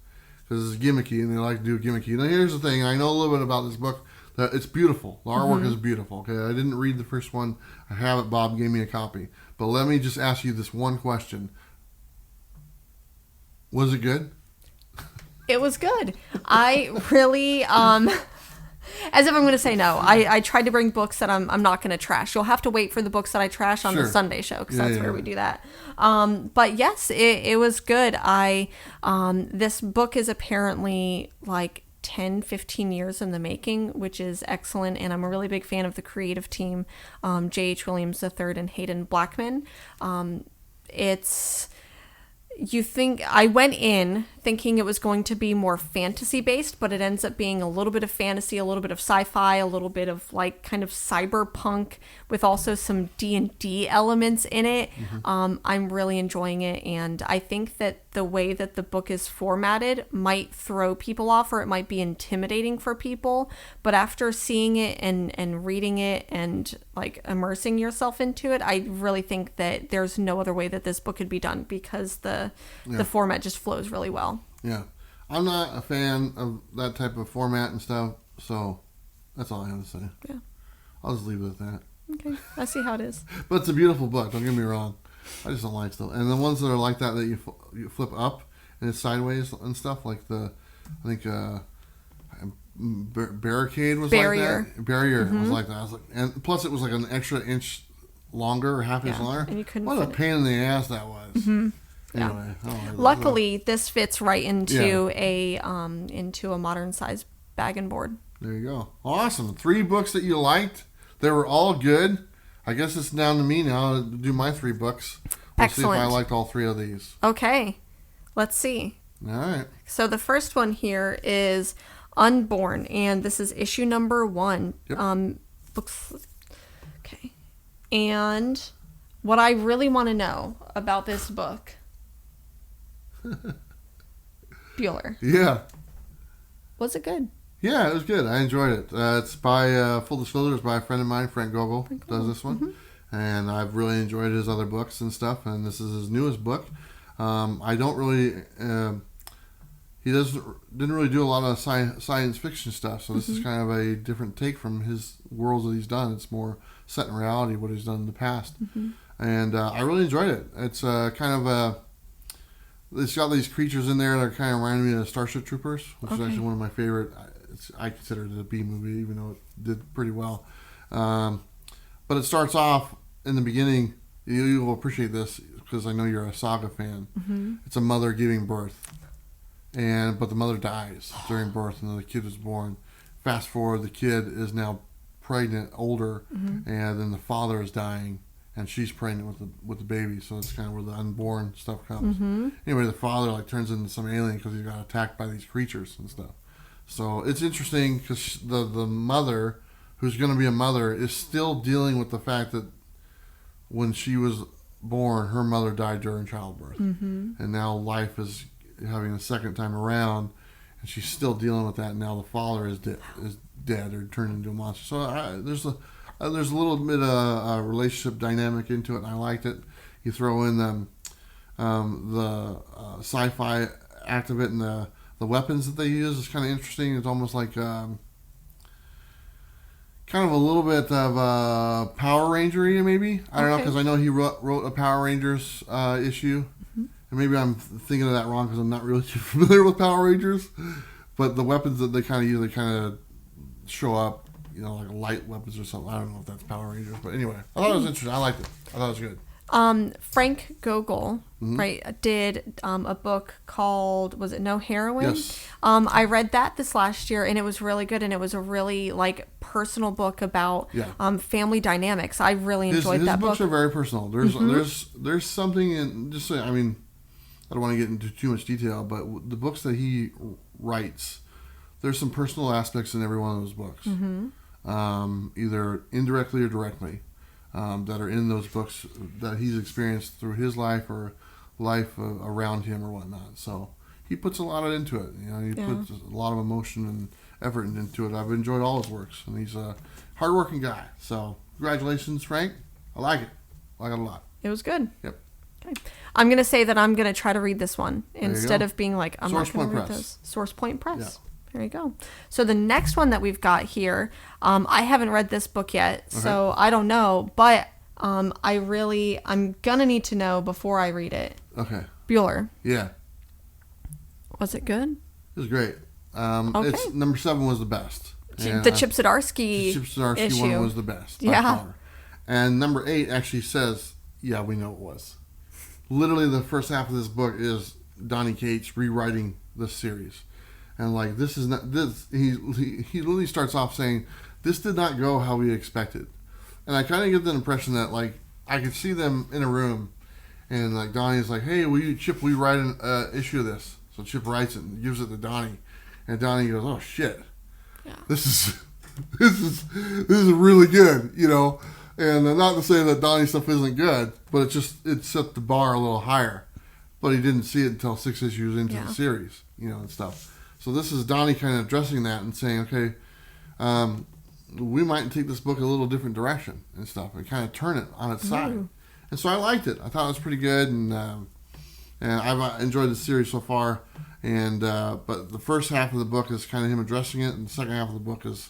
because it's gimmicky, and they like to do gimmicky. Now, here's the thing. I know a little bit about this book. That it's beautiful. The artwork is beautiful. Okay, I didn't read the first one. I have it. Bob gave me a copy. But let me just ask you this one question. Was it good? It was good. I really, as if I'm going to say no. I tried to bring books that I'm not going to trash. You'll have to wait for the books that I trash on the Sunday show, because that's where we do that. But yes, it was good. This book is apparently like 10, 15 years in the making, which is excellent. And I'm a really big fan of the creative team, J.H. Williams III and Hayden Blackman. I went in thinking it was going to be more fantasy based, but it ends up being a little bit of fantasy, a little bit of sci-fi, a little bit of like kind of cyberpunk with also some D&D elements in it. I'm really enjoying it, and I think that the way that the book is formatted might throw people off, or it might be intimidating for people, but after seeing it and reading it and like immersing yourself into it, I really think that there's no other way that this book could be done, because the format just flows really well. Yeah. I'm not a fan of that type of format and stuff, so that's all I have to say. Yeah. I'll just leave it at that. Okay. I see how it is. But it's a beautiful book, don't get me wrong. I just don't like stuff. And the ones that are like that you flip up and it's sideways and stuff, like Barricade was Barrier. like that. Barrier was like that. I was like, and plus it was like an extra inch longer or half inch longer. And you couldn't what a pain in the ass that was. Anyway, luckily this fits right into a modern size bag and board. There you go. Awesome. 3 books that you liked. They were all good. I guess it's down to me now to do my 3 books. We'll Excellent. see if I liked all 3 of these. Okay. Let's see. All right. So the first one here is Unborn, and this is issue number 1. Yep. Books. Okay. And what I really want to know about this book. Bueller. Yeah. Was it good? Yeah, it was good. I enjoyed it. It's by, full disclosure, it's by a friend of mine, Frank Gogol, does this one. Mm-hmm. And I've really enjoyed his other books and stuff, and this is his newest book. I don't really... he didn't really do a lot of science fiction stuff, so this is kind of a different take from his worlds that he's done. It's more set in reality, what he's done in the past. And I really enjoyed it. It's kind of it's got these creatures in there that are kind of reminding me of Starship Troopers, which is actually one of my favorite. I consider it a B movie, even though it did pretty well. But it starts off in the beginning. You will appreciate this because I know you're a saga fan. It's a mother giving birth, but the mother dies during birth, and then the kid is born. Fast forward, the kid is now pregnant, older, and then the father is dying, and she's pregnant with the baby. So it's kind of where the unborn stuff comes. Anyway, the father turns into some alien because he got attacked by these creatures and stuff. So it's interesting because the mother, who's going to be a mother, is still dealing with the fact that when she was born, her mother died during childbirth. And now life is having a second time around, and she's still dealing with that. And now the father is dead or turned into a monster. So there's a little bit of a relationship dynamic into it, and I liked it. You throw in the sci-fi act of it, and the weapons that they use is kind of interesting. It's almost like kind of a little bit of Power Ranger-y, maybe. I don't know, because I know he wrote a Power Rangers issue. And maybe I'm thinking of that wrong because I'm not really too familiar with Power Rangers. But the weapons that they kind of use, they kind of show up, like light weapons or something. I don't know if that's Power Rangers. But anyway, I thought it was interesting. I liked it. I thought it was good. Frank Gogol, right, did a book called, was it No Heroine? Yes. I read that this last year, and it was really good, and it was a really personal book about family dynamics. I really enjoyed that book. His books are very personal. There's something in, just I mean, I don't want to get into too much detail, but the books that he writes, there's some personal aspects in every one of those books, either indirectly or directly. That are in those books that he's experienced through his life or life around him or whatnot. So he puts a lot into it. He puts a lot of emotion and effort into it. I've enjoyed all his works, and he's a hardworking guy. So congratulations, Frank. I like it. I like it a lot. It was good. Yep. Okay. I'm going to say that I'm going to try to read this one instead of being like, I'm not going to read this. Source Point Press. Yeah. There you go. So the next one that we've got here, I haven't read this book yet, so I don't know, but I'm gonna need to know before I read it. Okay. Bueller. Yeah. Was it good? It was great. It's number 7 was the best. The Chip Zdarsky issue. One was the best. By far. And number 8 actually says, "Yeah, we know it was." Literally, the first half of this book is Donny Cates rewriting this series. And this is not this. He literally starts off saying, "This did not go how we expected," and I kind of get the impression that I could see them in a room, and Donnie's like, "Hey, Chip, will you write an issue of this?" So Chip writes it and gives it to Donnie, and Donnie goes, "Oh shit, this is really good," And not to say that Donnie's stuff isn't good, but it set the bar a little higher. But he didn't see it until 6 issues into the series, and stuff. So this is Donnie kind of addressing that and saying, okay, we might take this book a little different direction and stuff, and kind of turn it on its side. And so I liked it. I thought it was pretty good, and I've enjoyed the series so far. And but the first half of the book is kind of him addressing it, and the second half of the book is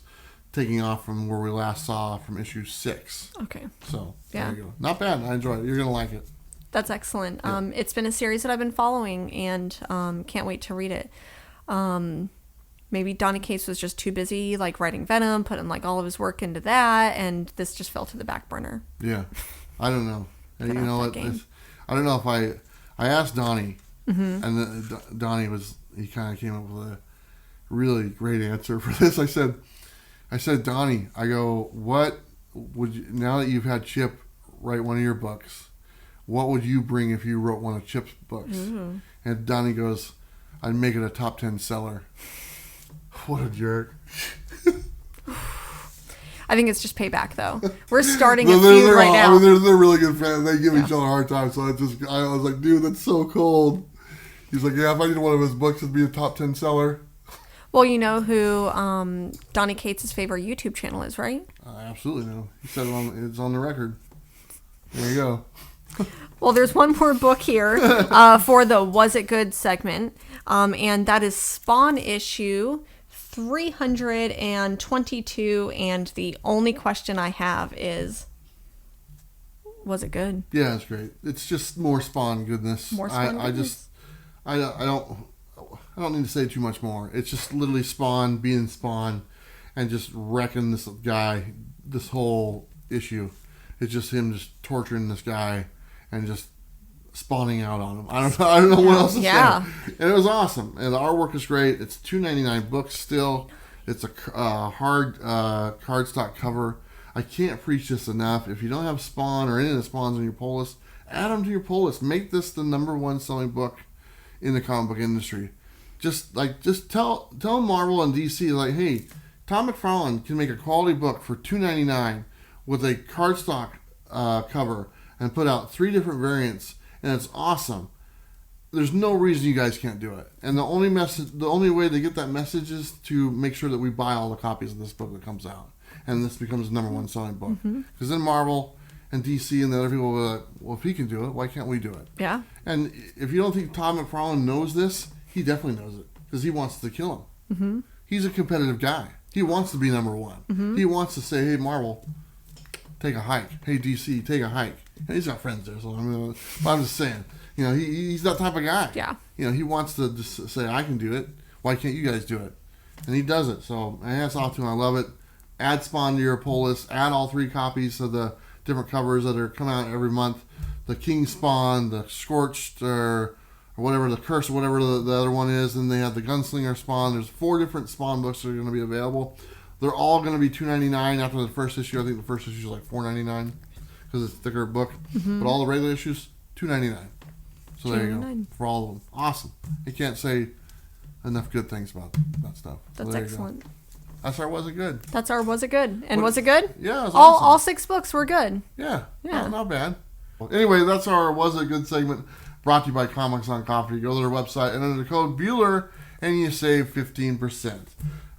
taking off from where we last saw from issue 6. Okay. So there you go. Not bad. I enjoyed it. You're gonna like it. That's excellent. Yeah. It's been a series that I've been following, and can't wait to read it. Maybe Donny Cates was just too busy writing Venom, putting all of his work into that, and this just fell to the back burner. Yeah, I don't know. And I don't know if I asked Donnie, and then Donnie he kind of came up with a really great answer for this. I said Donnie, I go, what would you, now that you've had Chip write one of your books, what would you bring if you wrote one of Chip's books? And Donnie goes, I'd make it a top 10 seller. What a jerk. I think it's just payback, though. We're starting a feud right now. I mean, they're really good friends. They give each other a hard time. So I was like, dude, that's so cold. He's like, yeah, if I did one of his books, it'd be a top 10 seller. Well, you know who Donnie Cates' favorite YouTube channel is, right? I absolutely know. He said it's on the record. There you go. Well, there's one more book here for the Was It Good segment, and that is Spawn issue 322, and the only question I have is, was it good? Yeah, it's great. It's just more Spawn goodness. More Spawn goodness. I don't need to say too much more. It's just literally Spawn being Spawn and just wrecking this guy, this whole issue. It's just him just torturing this guy and just spawning out on him. I don't know what else to say. And it was awesome. And the artwork is great. It's $2.99 books still. It's a hard cardstock cover. I can't preach this enough. If you don't have Spawn or any of the Spawns on your pull list, add them to your pull list. Make this the #1 selling book in the comic book industry. Just tell Marvel and DC, like, hey, Tom McFarlane can make a quality book for $2.99 with a cardstock cover and put out 3 different variants, and it's awesome. There's no reason you guys can't do it. And the only way to get that message is to make sure that we buy all the copies of this book that comes out, and this becomes the #1 selling book. Because then Marvel and DC and the other people will be like, well, if he can do it, why can't we do it? Yeah. And if you don't think Tom McFarlane knows this, he definitely knows it because he wants to kill him. He's a competitive guy. He wants to be #1. He wants to say, hey, Marvel, take a hike. Hey, DC, take a hike. And he's got friends there, so I'm just saying. You know, he's that type of guy. Yeah. You know, he wants to just say, I can do it. Why can't you guys do it? And he does it. So, hats off to him. I love it. Add Spawn to your pull list. Add all 3 copies of the different covers that are coming out every month. The King Spawn, the Scorched, or whatever, the Curse, or whatever the other one is. And they have the Gunslinger Spawn. There's 4 different Spawn books that are going to be available. They're all going to be $2.99 after the first issue. I think the first issue is like $4.99 because it's a thicker book. But all the regular issues, $2.99. So there you go. For all of them. Awesome. You can't say enough good things about that stuff. That's excellent. That's our Was It Good? That's our Was It Good? And was it good? Yeah, it was awesome. All 6 books were good. Yeah. Not bad. Anyway, that's our Was It Good segment brought to you by Comics on Coffee. Go to their website and enter the code Bueller and you save 15%.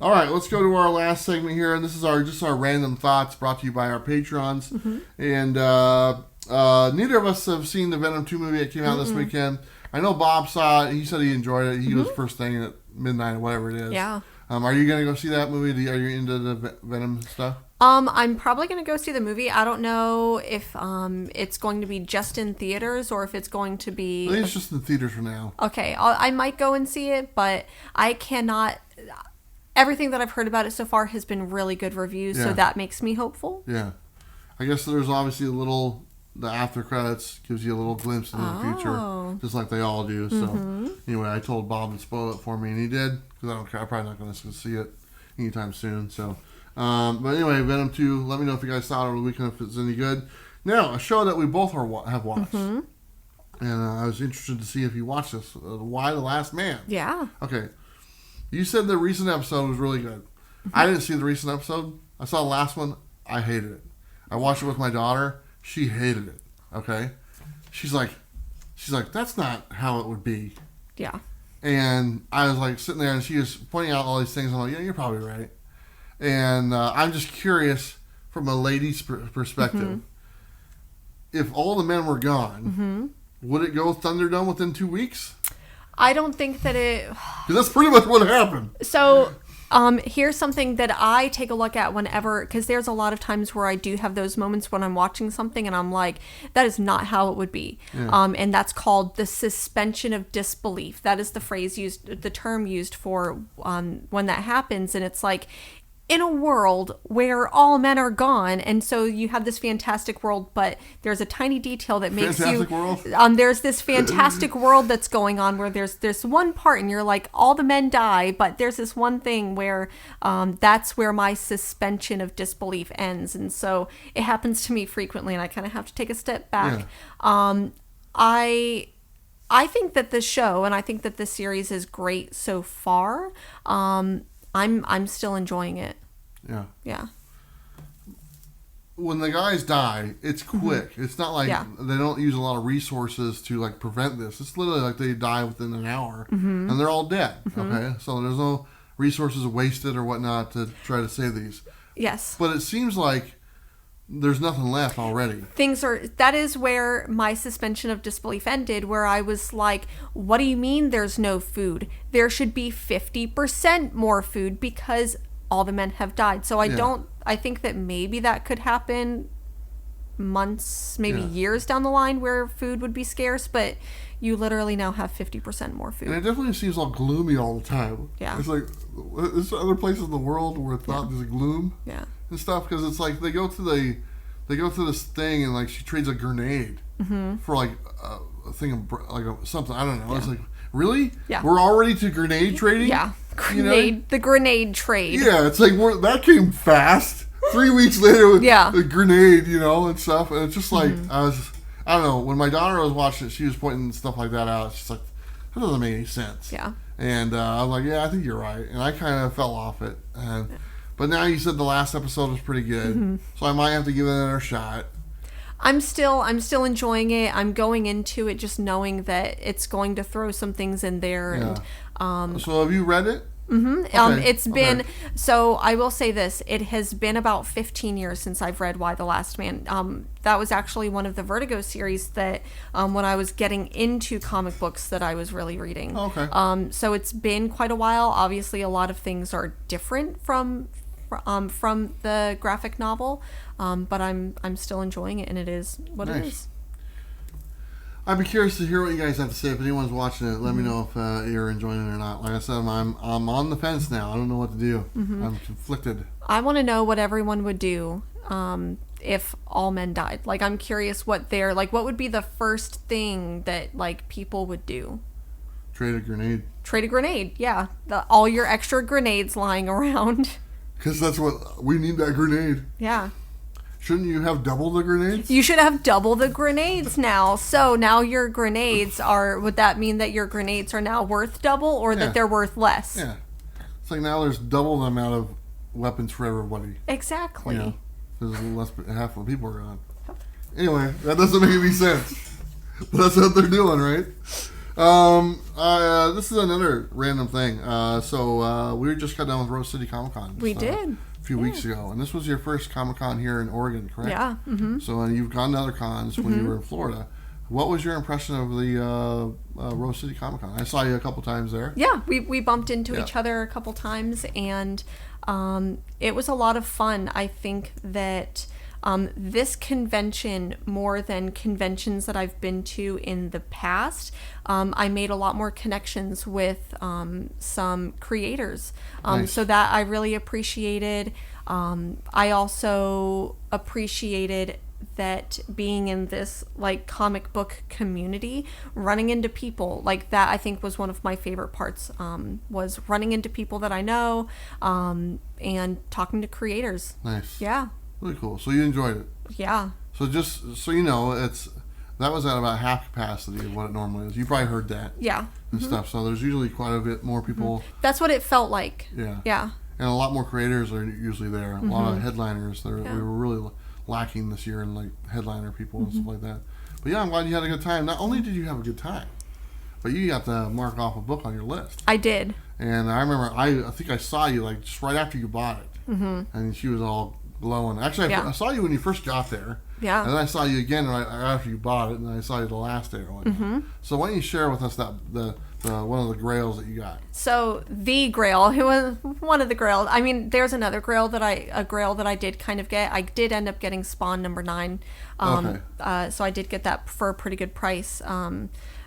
All right, let's go to our last segment here, and this is our random thoughts brought to you by our patrons. And neither of us have seen the Venom 2 movie that came out this weekend. I know Bob saw it. He said he enjoyed it. He was first thing at midnight or whatever it is. Yeah. Are you going to go see that movie? Are you into the Venom stuff? I'm probably going to go see the movie. I don't know if it's going to be just in theaters or if it's going to be... I think it's just in theaters for now. Okay, I might go and see it, but I cannot... Everything that I've heard about it so far has been really good reviews, so that makes me hopeful. Yeah. I guess there's obviously the after credits gives you a little glimpse into the future, just like they all do. So anyway, I told Bob to spoil it for me, and he did, because I don't care. I'm probably not going to see it anytime soon. So, but anyway, Venom 2, let me know if you guys saw it over the weekend, if it's any good. Now, a show that we both have watched, and I was interested to see if you watched this, Why the Last Man? Yeah. Okay. You said the recent episode was really good. I didn't see the recent episode. I saw the last one. I hated it. I watched it with my daughter. She hated it. Okay? She's like, that's not how it would be. Yeah. And I was like sitting there, and she was pointing out all these things. I'm like, yeah, you're probably right. And I'm just curious from a lady's perspective. If all the men were gone, would it go Thunderdome within 2 weeks? I don't think that it... Because that's pretty much what happened. So, here's something that I take a look at whenever... Because there's a lot of times where I do have those moments when I'm watching something and I'm like, that is not how it would be. Yeah. And that's called the suspension of disbelief. That is the phrase used, the term used for when that happens. And it's like... in a world where all men are gone, and so you have this fantastic world, but there's a tiny detail that makes fantastic world? There's this fantastic world that's going on where there's one part, and you're like, all the men die, but there's this one thing where that's where my suspension of disbelief ends, and so it happens to me frequently, and I kind of have to take a step back. Yeah. I think that this show, and I think that this series is great so far. I'm still enjoying it. Yeah. Yeah. when the guys die, it's quick. It's not like they don't use a lot of resources to like prevent this. It's literally like they die within an hour and they're all dead. Okay, so there's no resources wasted or whatnot to try to save these. Yes, but it seems like there's nothing left already. That is where my suspension of disbelief ended, where I was like, what do you mean there's no food? There should be 50% more food because all the men have died. So I think that maybe that could happen months, maybe years down the line where food would be scarce, but you literally now have 50% more food. And it definitely seems all gloomy all the time. Yeah. It's like, there's other places in the world where it's not just gloom and stuff, because it's like they go to this thing and like she trades a grenade for like a thing of something. I don't know. It's like, really? Yeah. We're already to grenade trading? Yeah. The grenade trade. Yeah, it's like that came fast. 3 weeks later with a grenade, and stuff. And it's just like, I don't know, when my daughter was watching it, she was pointing stuff like that out. She's like, that doesn't make any sense. Yeah. And I was like, yeah, I think you're right. And I kind of fell off it. But now you said the last episode was pretty good. So I might have to give it another shot. I'm still enjoying it. I'm going into it just knowing that it's going to throw some things in there. And so have you read it? Okay. It's been, so I will say this, it has been about 15 years since I've read Y the Last Man. That was actually one of the Vertigo series that when I was getting into comic books that I was really reading. Okay. So it's been quite a while. Obviously a lot of things are different from the graphic novel, but I'm still enjoying it, and it is what it is. I'd be curious to hear what you guys have to say. If anyone's watching it, let me know if you're enjoying it or not. Like I said, I'm on the fence now. I don't know what to do. I'm conflicted. I want to know what everyone would do if all men died. Like, I'm curious what would be the first thing that like people would do? Trade a grenade. Trade a grenade, yeah. All your extra grenades lying around. Because that's what we need, that grenade. Yeah. Shouldn't you have double the grenades? You should have double the grenades now. So now your grenades would that mean that your grenades are now worth double, or that they're worth less? Yeah. It's like now there's double the amount of weapons for everybody. Exactly. Because half of the people are gone. Anyway, that doesn't make any sense. But that's what they're doing, right? This is another random thing. So we just got done with Rose City Comic Con. We did. A few weeks ago, and this was your first Comic-Con here in Oregon, correct? Yeah. So you've gone to other cons when you were in Florida. What was your impression of the Rose City Comic-Con? I saw you a couple times there. Yeah, we bumped into each other a couple times, and it was a lot of fun. I think that this convention, more than conventions that I've been to in the past, I made a lot more connections with some creators. Nice. So that I really appreciated. I also appreciated that being in this like comic book community, running into people like that, I think was one of my favorite parts, was running into people that I know, and talking to creators. Nice. Yeah. Really cool. So you enjoyed it. Yeah. So just so you know, that was at about half capacity of what it normally is. You probably heard that. Yeah. And stuff. So there's usually quite a bit more people. That's what it felt like. Yeah. Yeah. And a lot more creators are usually there. A lot of headliners. We were really lacking this year in like headliner people and stuff like that. But yeah, I'm glad you had a good time. Not only did you have a good time, but you got to mark off a book on your list. I did. And I remember, I think I saw you like just right after you bought it. And she was all glowing. Actually, I saw you when you first got there. Yeah. And then I saw you again right after you bought it, and then I saw you the last day. So why don't you share with us the one of the grails that you got? So the grail, who was one of the grails. I mean, there's another grail that I did kind of get. I did end up getting Spawn number 9. So I did get that for a pretty good price.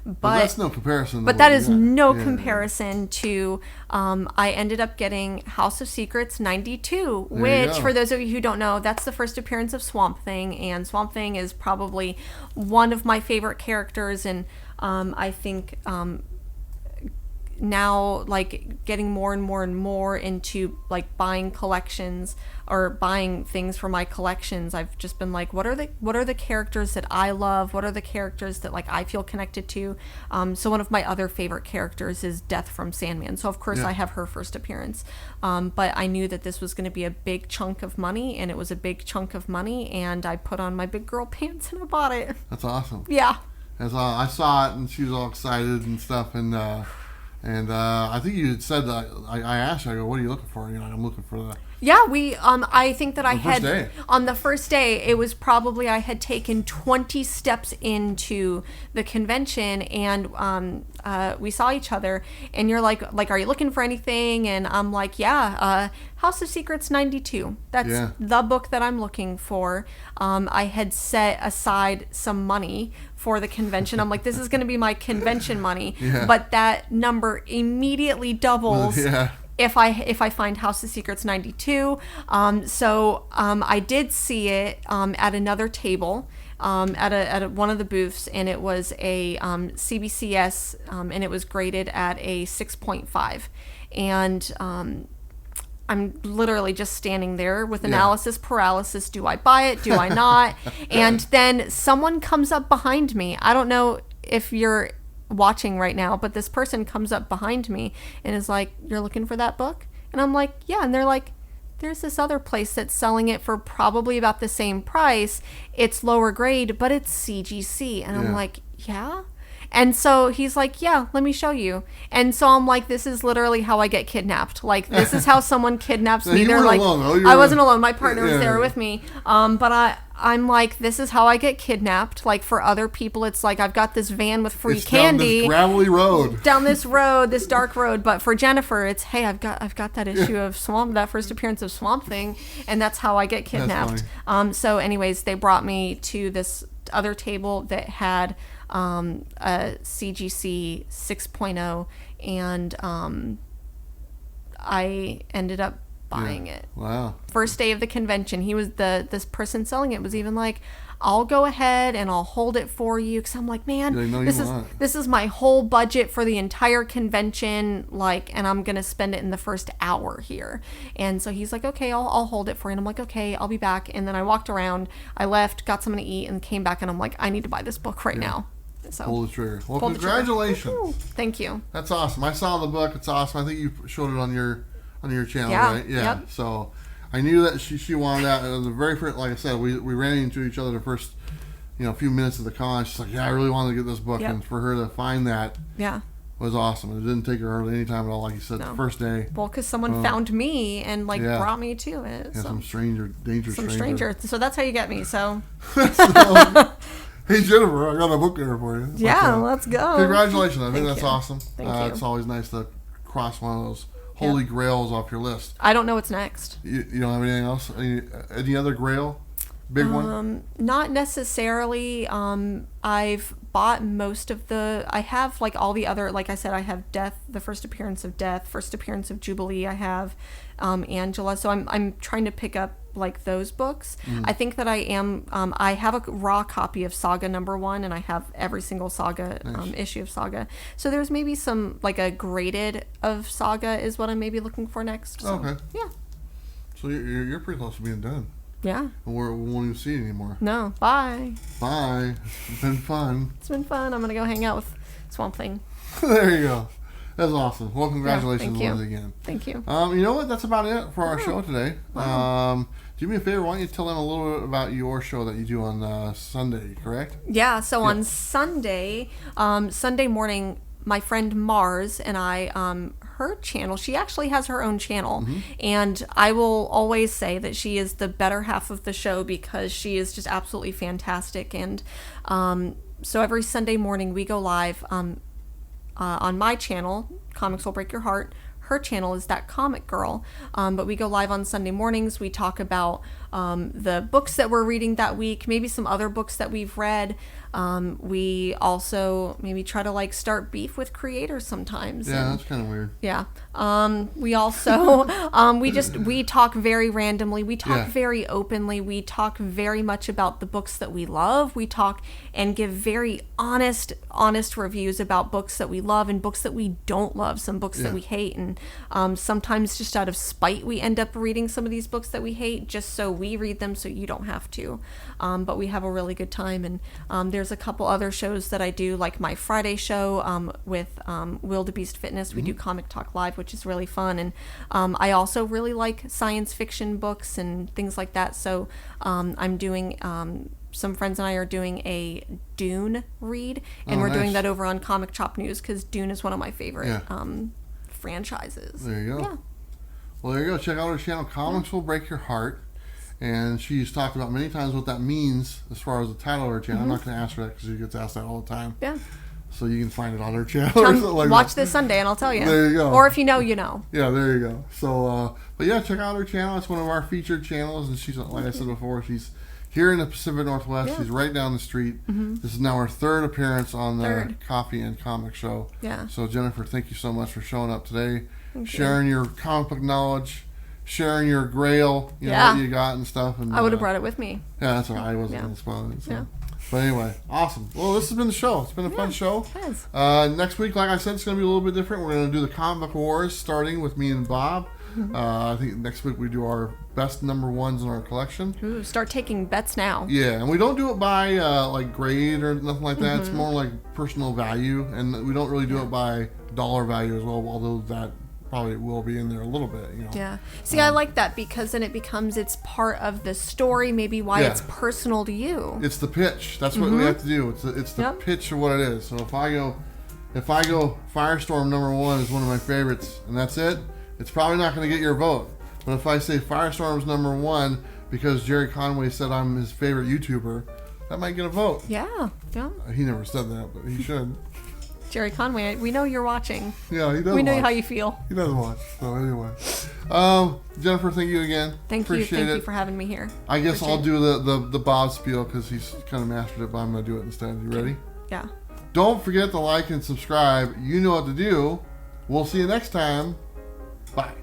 But that's no comparison. But that is no comparison to. I ended up getting House of Secrets 92, which, for those of you who don't know, that's the first appearance of Swamp Thing, and Swamp Thing is probably one of my favorite characters, and I think now, like, getting more and more and more into, like, buying collections or buying things for my collections, I've just been like, what are the characters that I love? What are the characters that, like, I feel connected to? So one of my other favorite characters is Death from Sandman. So of course I have her first appearance. But I knew that this was going to be a big chunk of money, and it was a big chunk of money, and I put on my big girl pants and I bought it. That's awesome. Yeah. I saw it, and she was all excited and stuff, and I think you had said that I asked her, I go, what are you looking for? You know, I'm looking for the. Yeah, I think that I had, day. on the first day, it was probably, I had taken 20 steps into the convention, and we saw each other, and you're like, are you looking for anything? And I'm like, yeah, House of Secrets 92. That's the book that I'm looking for. I had set aside some money for the convention. I'm like, this is going to be my convention money, but that number immediately doubles. If I find House of Secrets 92. So I did see it at another table at one of the booths, and it was a CBCS, and it was graded at a 6.5. And I'm literally just standing there with analysis paralysis. Do I buy it? Do I not? And then someone comes up behind me. I don't know if you're watching right now, but this person comes up behind me and is like, you're looking for that book? And I'm like, yeah. And they're like, there's this other place that's selling it for probably about the same price. It's lower grade, but it's CGC. And I'm like, yeah. And so he's like, yeah, let me show you. And so I'm like, this is literally how I get kidnapped. Like, this is how someone kidnaps me. They're like, I wasn't alone. My partner was there with me. But I'm like, this is how I get kidnapped. Like, for other people, it's like, I've got this van with free candy. Down this gravelly road. Down this road, this dark road. But for Jennifer, it's, hey, I've got that issue of that first appearance of Swamp Thing. And that's how I get kidnapped. So anyways, they brought me to this other table that had a CGC 6.0, and I ended up buying it. Wow. First day of the convention, this person selling it was even like, I'll go ahead and I'll hold it for you, because I'm like, man, this is my whole budget for the entire convention, like, and I'm gonna spend it in the first hour here. And so he's like, okay, I'll hold it for you. And I'm like, okay, I'll be back. And then I walked around, I left, got something to eat, and came back, and I'm like, I need to buy this book right now. So pull the trigger. Well, congratulations. Thank you. That's awesome. I saw the book. It's awesome. I think you showed it on your channel, right? Yeah. Yep. So I knew that she wanted that. It was the very first, like I said, we ran into each other the first, few minutes of the con. She's like, yeah, I really wanted to get this book. And for her to find that was awesome. It didn't take her hardly any time at all, like you said, the first day. Well, because someone found me and brought me to it. Yeah, some dangerous stranger. So that's how you get me. So. Hey, Jennifer, I got a book there for you. Let's go. Congratulations. I think that's awesome. Thank you. It's always nice to cross one of those holy grails off your list. I don't know what's next. You don't have anything else? Any other grail? Big one? Not necessarily. I've bought most of I have like all the other, like I said, I have Death, the first appearance of Death, first appearance of Jubilee. I have Angela. So I'm trying to pick up like those books. I think that I have a raw copy of Saga #1, and I have every single Saga issue of Saga. So there's maybe some, like a graded of Saga is what I'm maybe looking for next. So, okay. Yeah. So you're pretty close to being done. Yeah. We won't even see it anymore. No. Bye. Bye. It's been fun. It's been fun. I'm going to go hang out with Swamp Thing. There you go. That's awesome. Well, congratulations once again. Thank you. You know what? That's about it for our show today. Wow. Do me a favor. Why don't you tell them a little bit about your show that you do on Sunday, correct? Yeah. So on Sunday morning, my friend Mars and I, her channel, she actually has her own channel. And I will always say that she is the better half of the show, because she is just absolutely fantastic. And so every Sunday morning we go live on my channel, Comics Will Break Your Heart. Her channel is That Comic Girl. But we go live on Sunday mornings. We talk about the books that we're reading that week, maybe some other books that we've read. We also maybe try to like start beef with creators sometimes. Yeah, that's kind of weird. Yeah. We also we talk very randomly. We talk very openly. We talk very much about the books that we love. We talk and give very honest reviews about books that we love and books that we don't love, some books that we hate. And sometimes just out of spite, we end up reading some of these books that we hate just so we read them so you don't have to. But we have a really good time. And there's a couple other shows that I do, like my Friday show with Wildebeest Fitness. We do Comic Talk Live, which is really fun. And I also really like science fiction books and things like that. So I'm doing... some friends and I are doing a Dune read, and we're doing that over on Comic Chop News because Dune is one of my favorite franchises. There you go. Yeah. Well, there you go. Check out her channel, Comics Will Break Your Heart. And she's talked about many times what that means as far as the title of her channel. I'm not going to ask her that because she gets asked that all the time. Yeah. So you can find it on her channel or something like watch that. this Sunday and I'll tell you. There you go. Or if you know, you know. Yeah, there you go. So, but yeah, check out her channel. It's one of our featured channels. And she's, like I said before, she's here in the Pacific Northwest. Yeah. She's right down the street. This is now her third appearance on the Coffee and Comic Show. Yeah. So, Jennifer, thank you so much for showing up today, sharing your comic book knowledge, sharing your grail, you know, what you got and stuff. And I would have brought it with me. Yeah, that's all right. I wasn't going to spoil it. So. But anyway, awesome. Well, this has been the show. It's been a fun show. It has. Next week, like I said, it's going to be a little bit different. We're going to do the comic book wars, starting with me and Bob. I think next week we do our best number ones in our collection. Ooh, start taking bets now. Yeah, and we don't do it by like grade or nothing like that. It's more like personal value, and we don't really do it by dollar value as well, although that probably will be in there a little bit, you know. Yeah. See, I like that because then it becomes it's part of the story, maybe why it's personal to you. It's the pitch. That's what we have to do. It's the pitch of what it is. So if I go Firestorm number 1 is one of my favorites, and that's it, it's probably not going to get your vote. But if I say Firestorm's number 1 because Jerry Conway said I'm his favorite YouTuber, that might get a vote. Yeah. Yeah. He never said that, but he should. Jerry Conway, we know you're watching. Yeah, he does. We know how you feel. He does watch. So anyway, Jennifer, thank you again. Thank you for having me here. I guess I'll do the Bob spiel because he's kind of mastered it, but I'm gonna do it instead. You ready? Yeah. Don't forget to like and subscribe. You know what to do. We'll see you next time. Bye.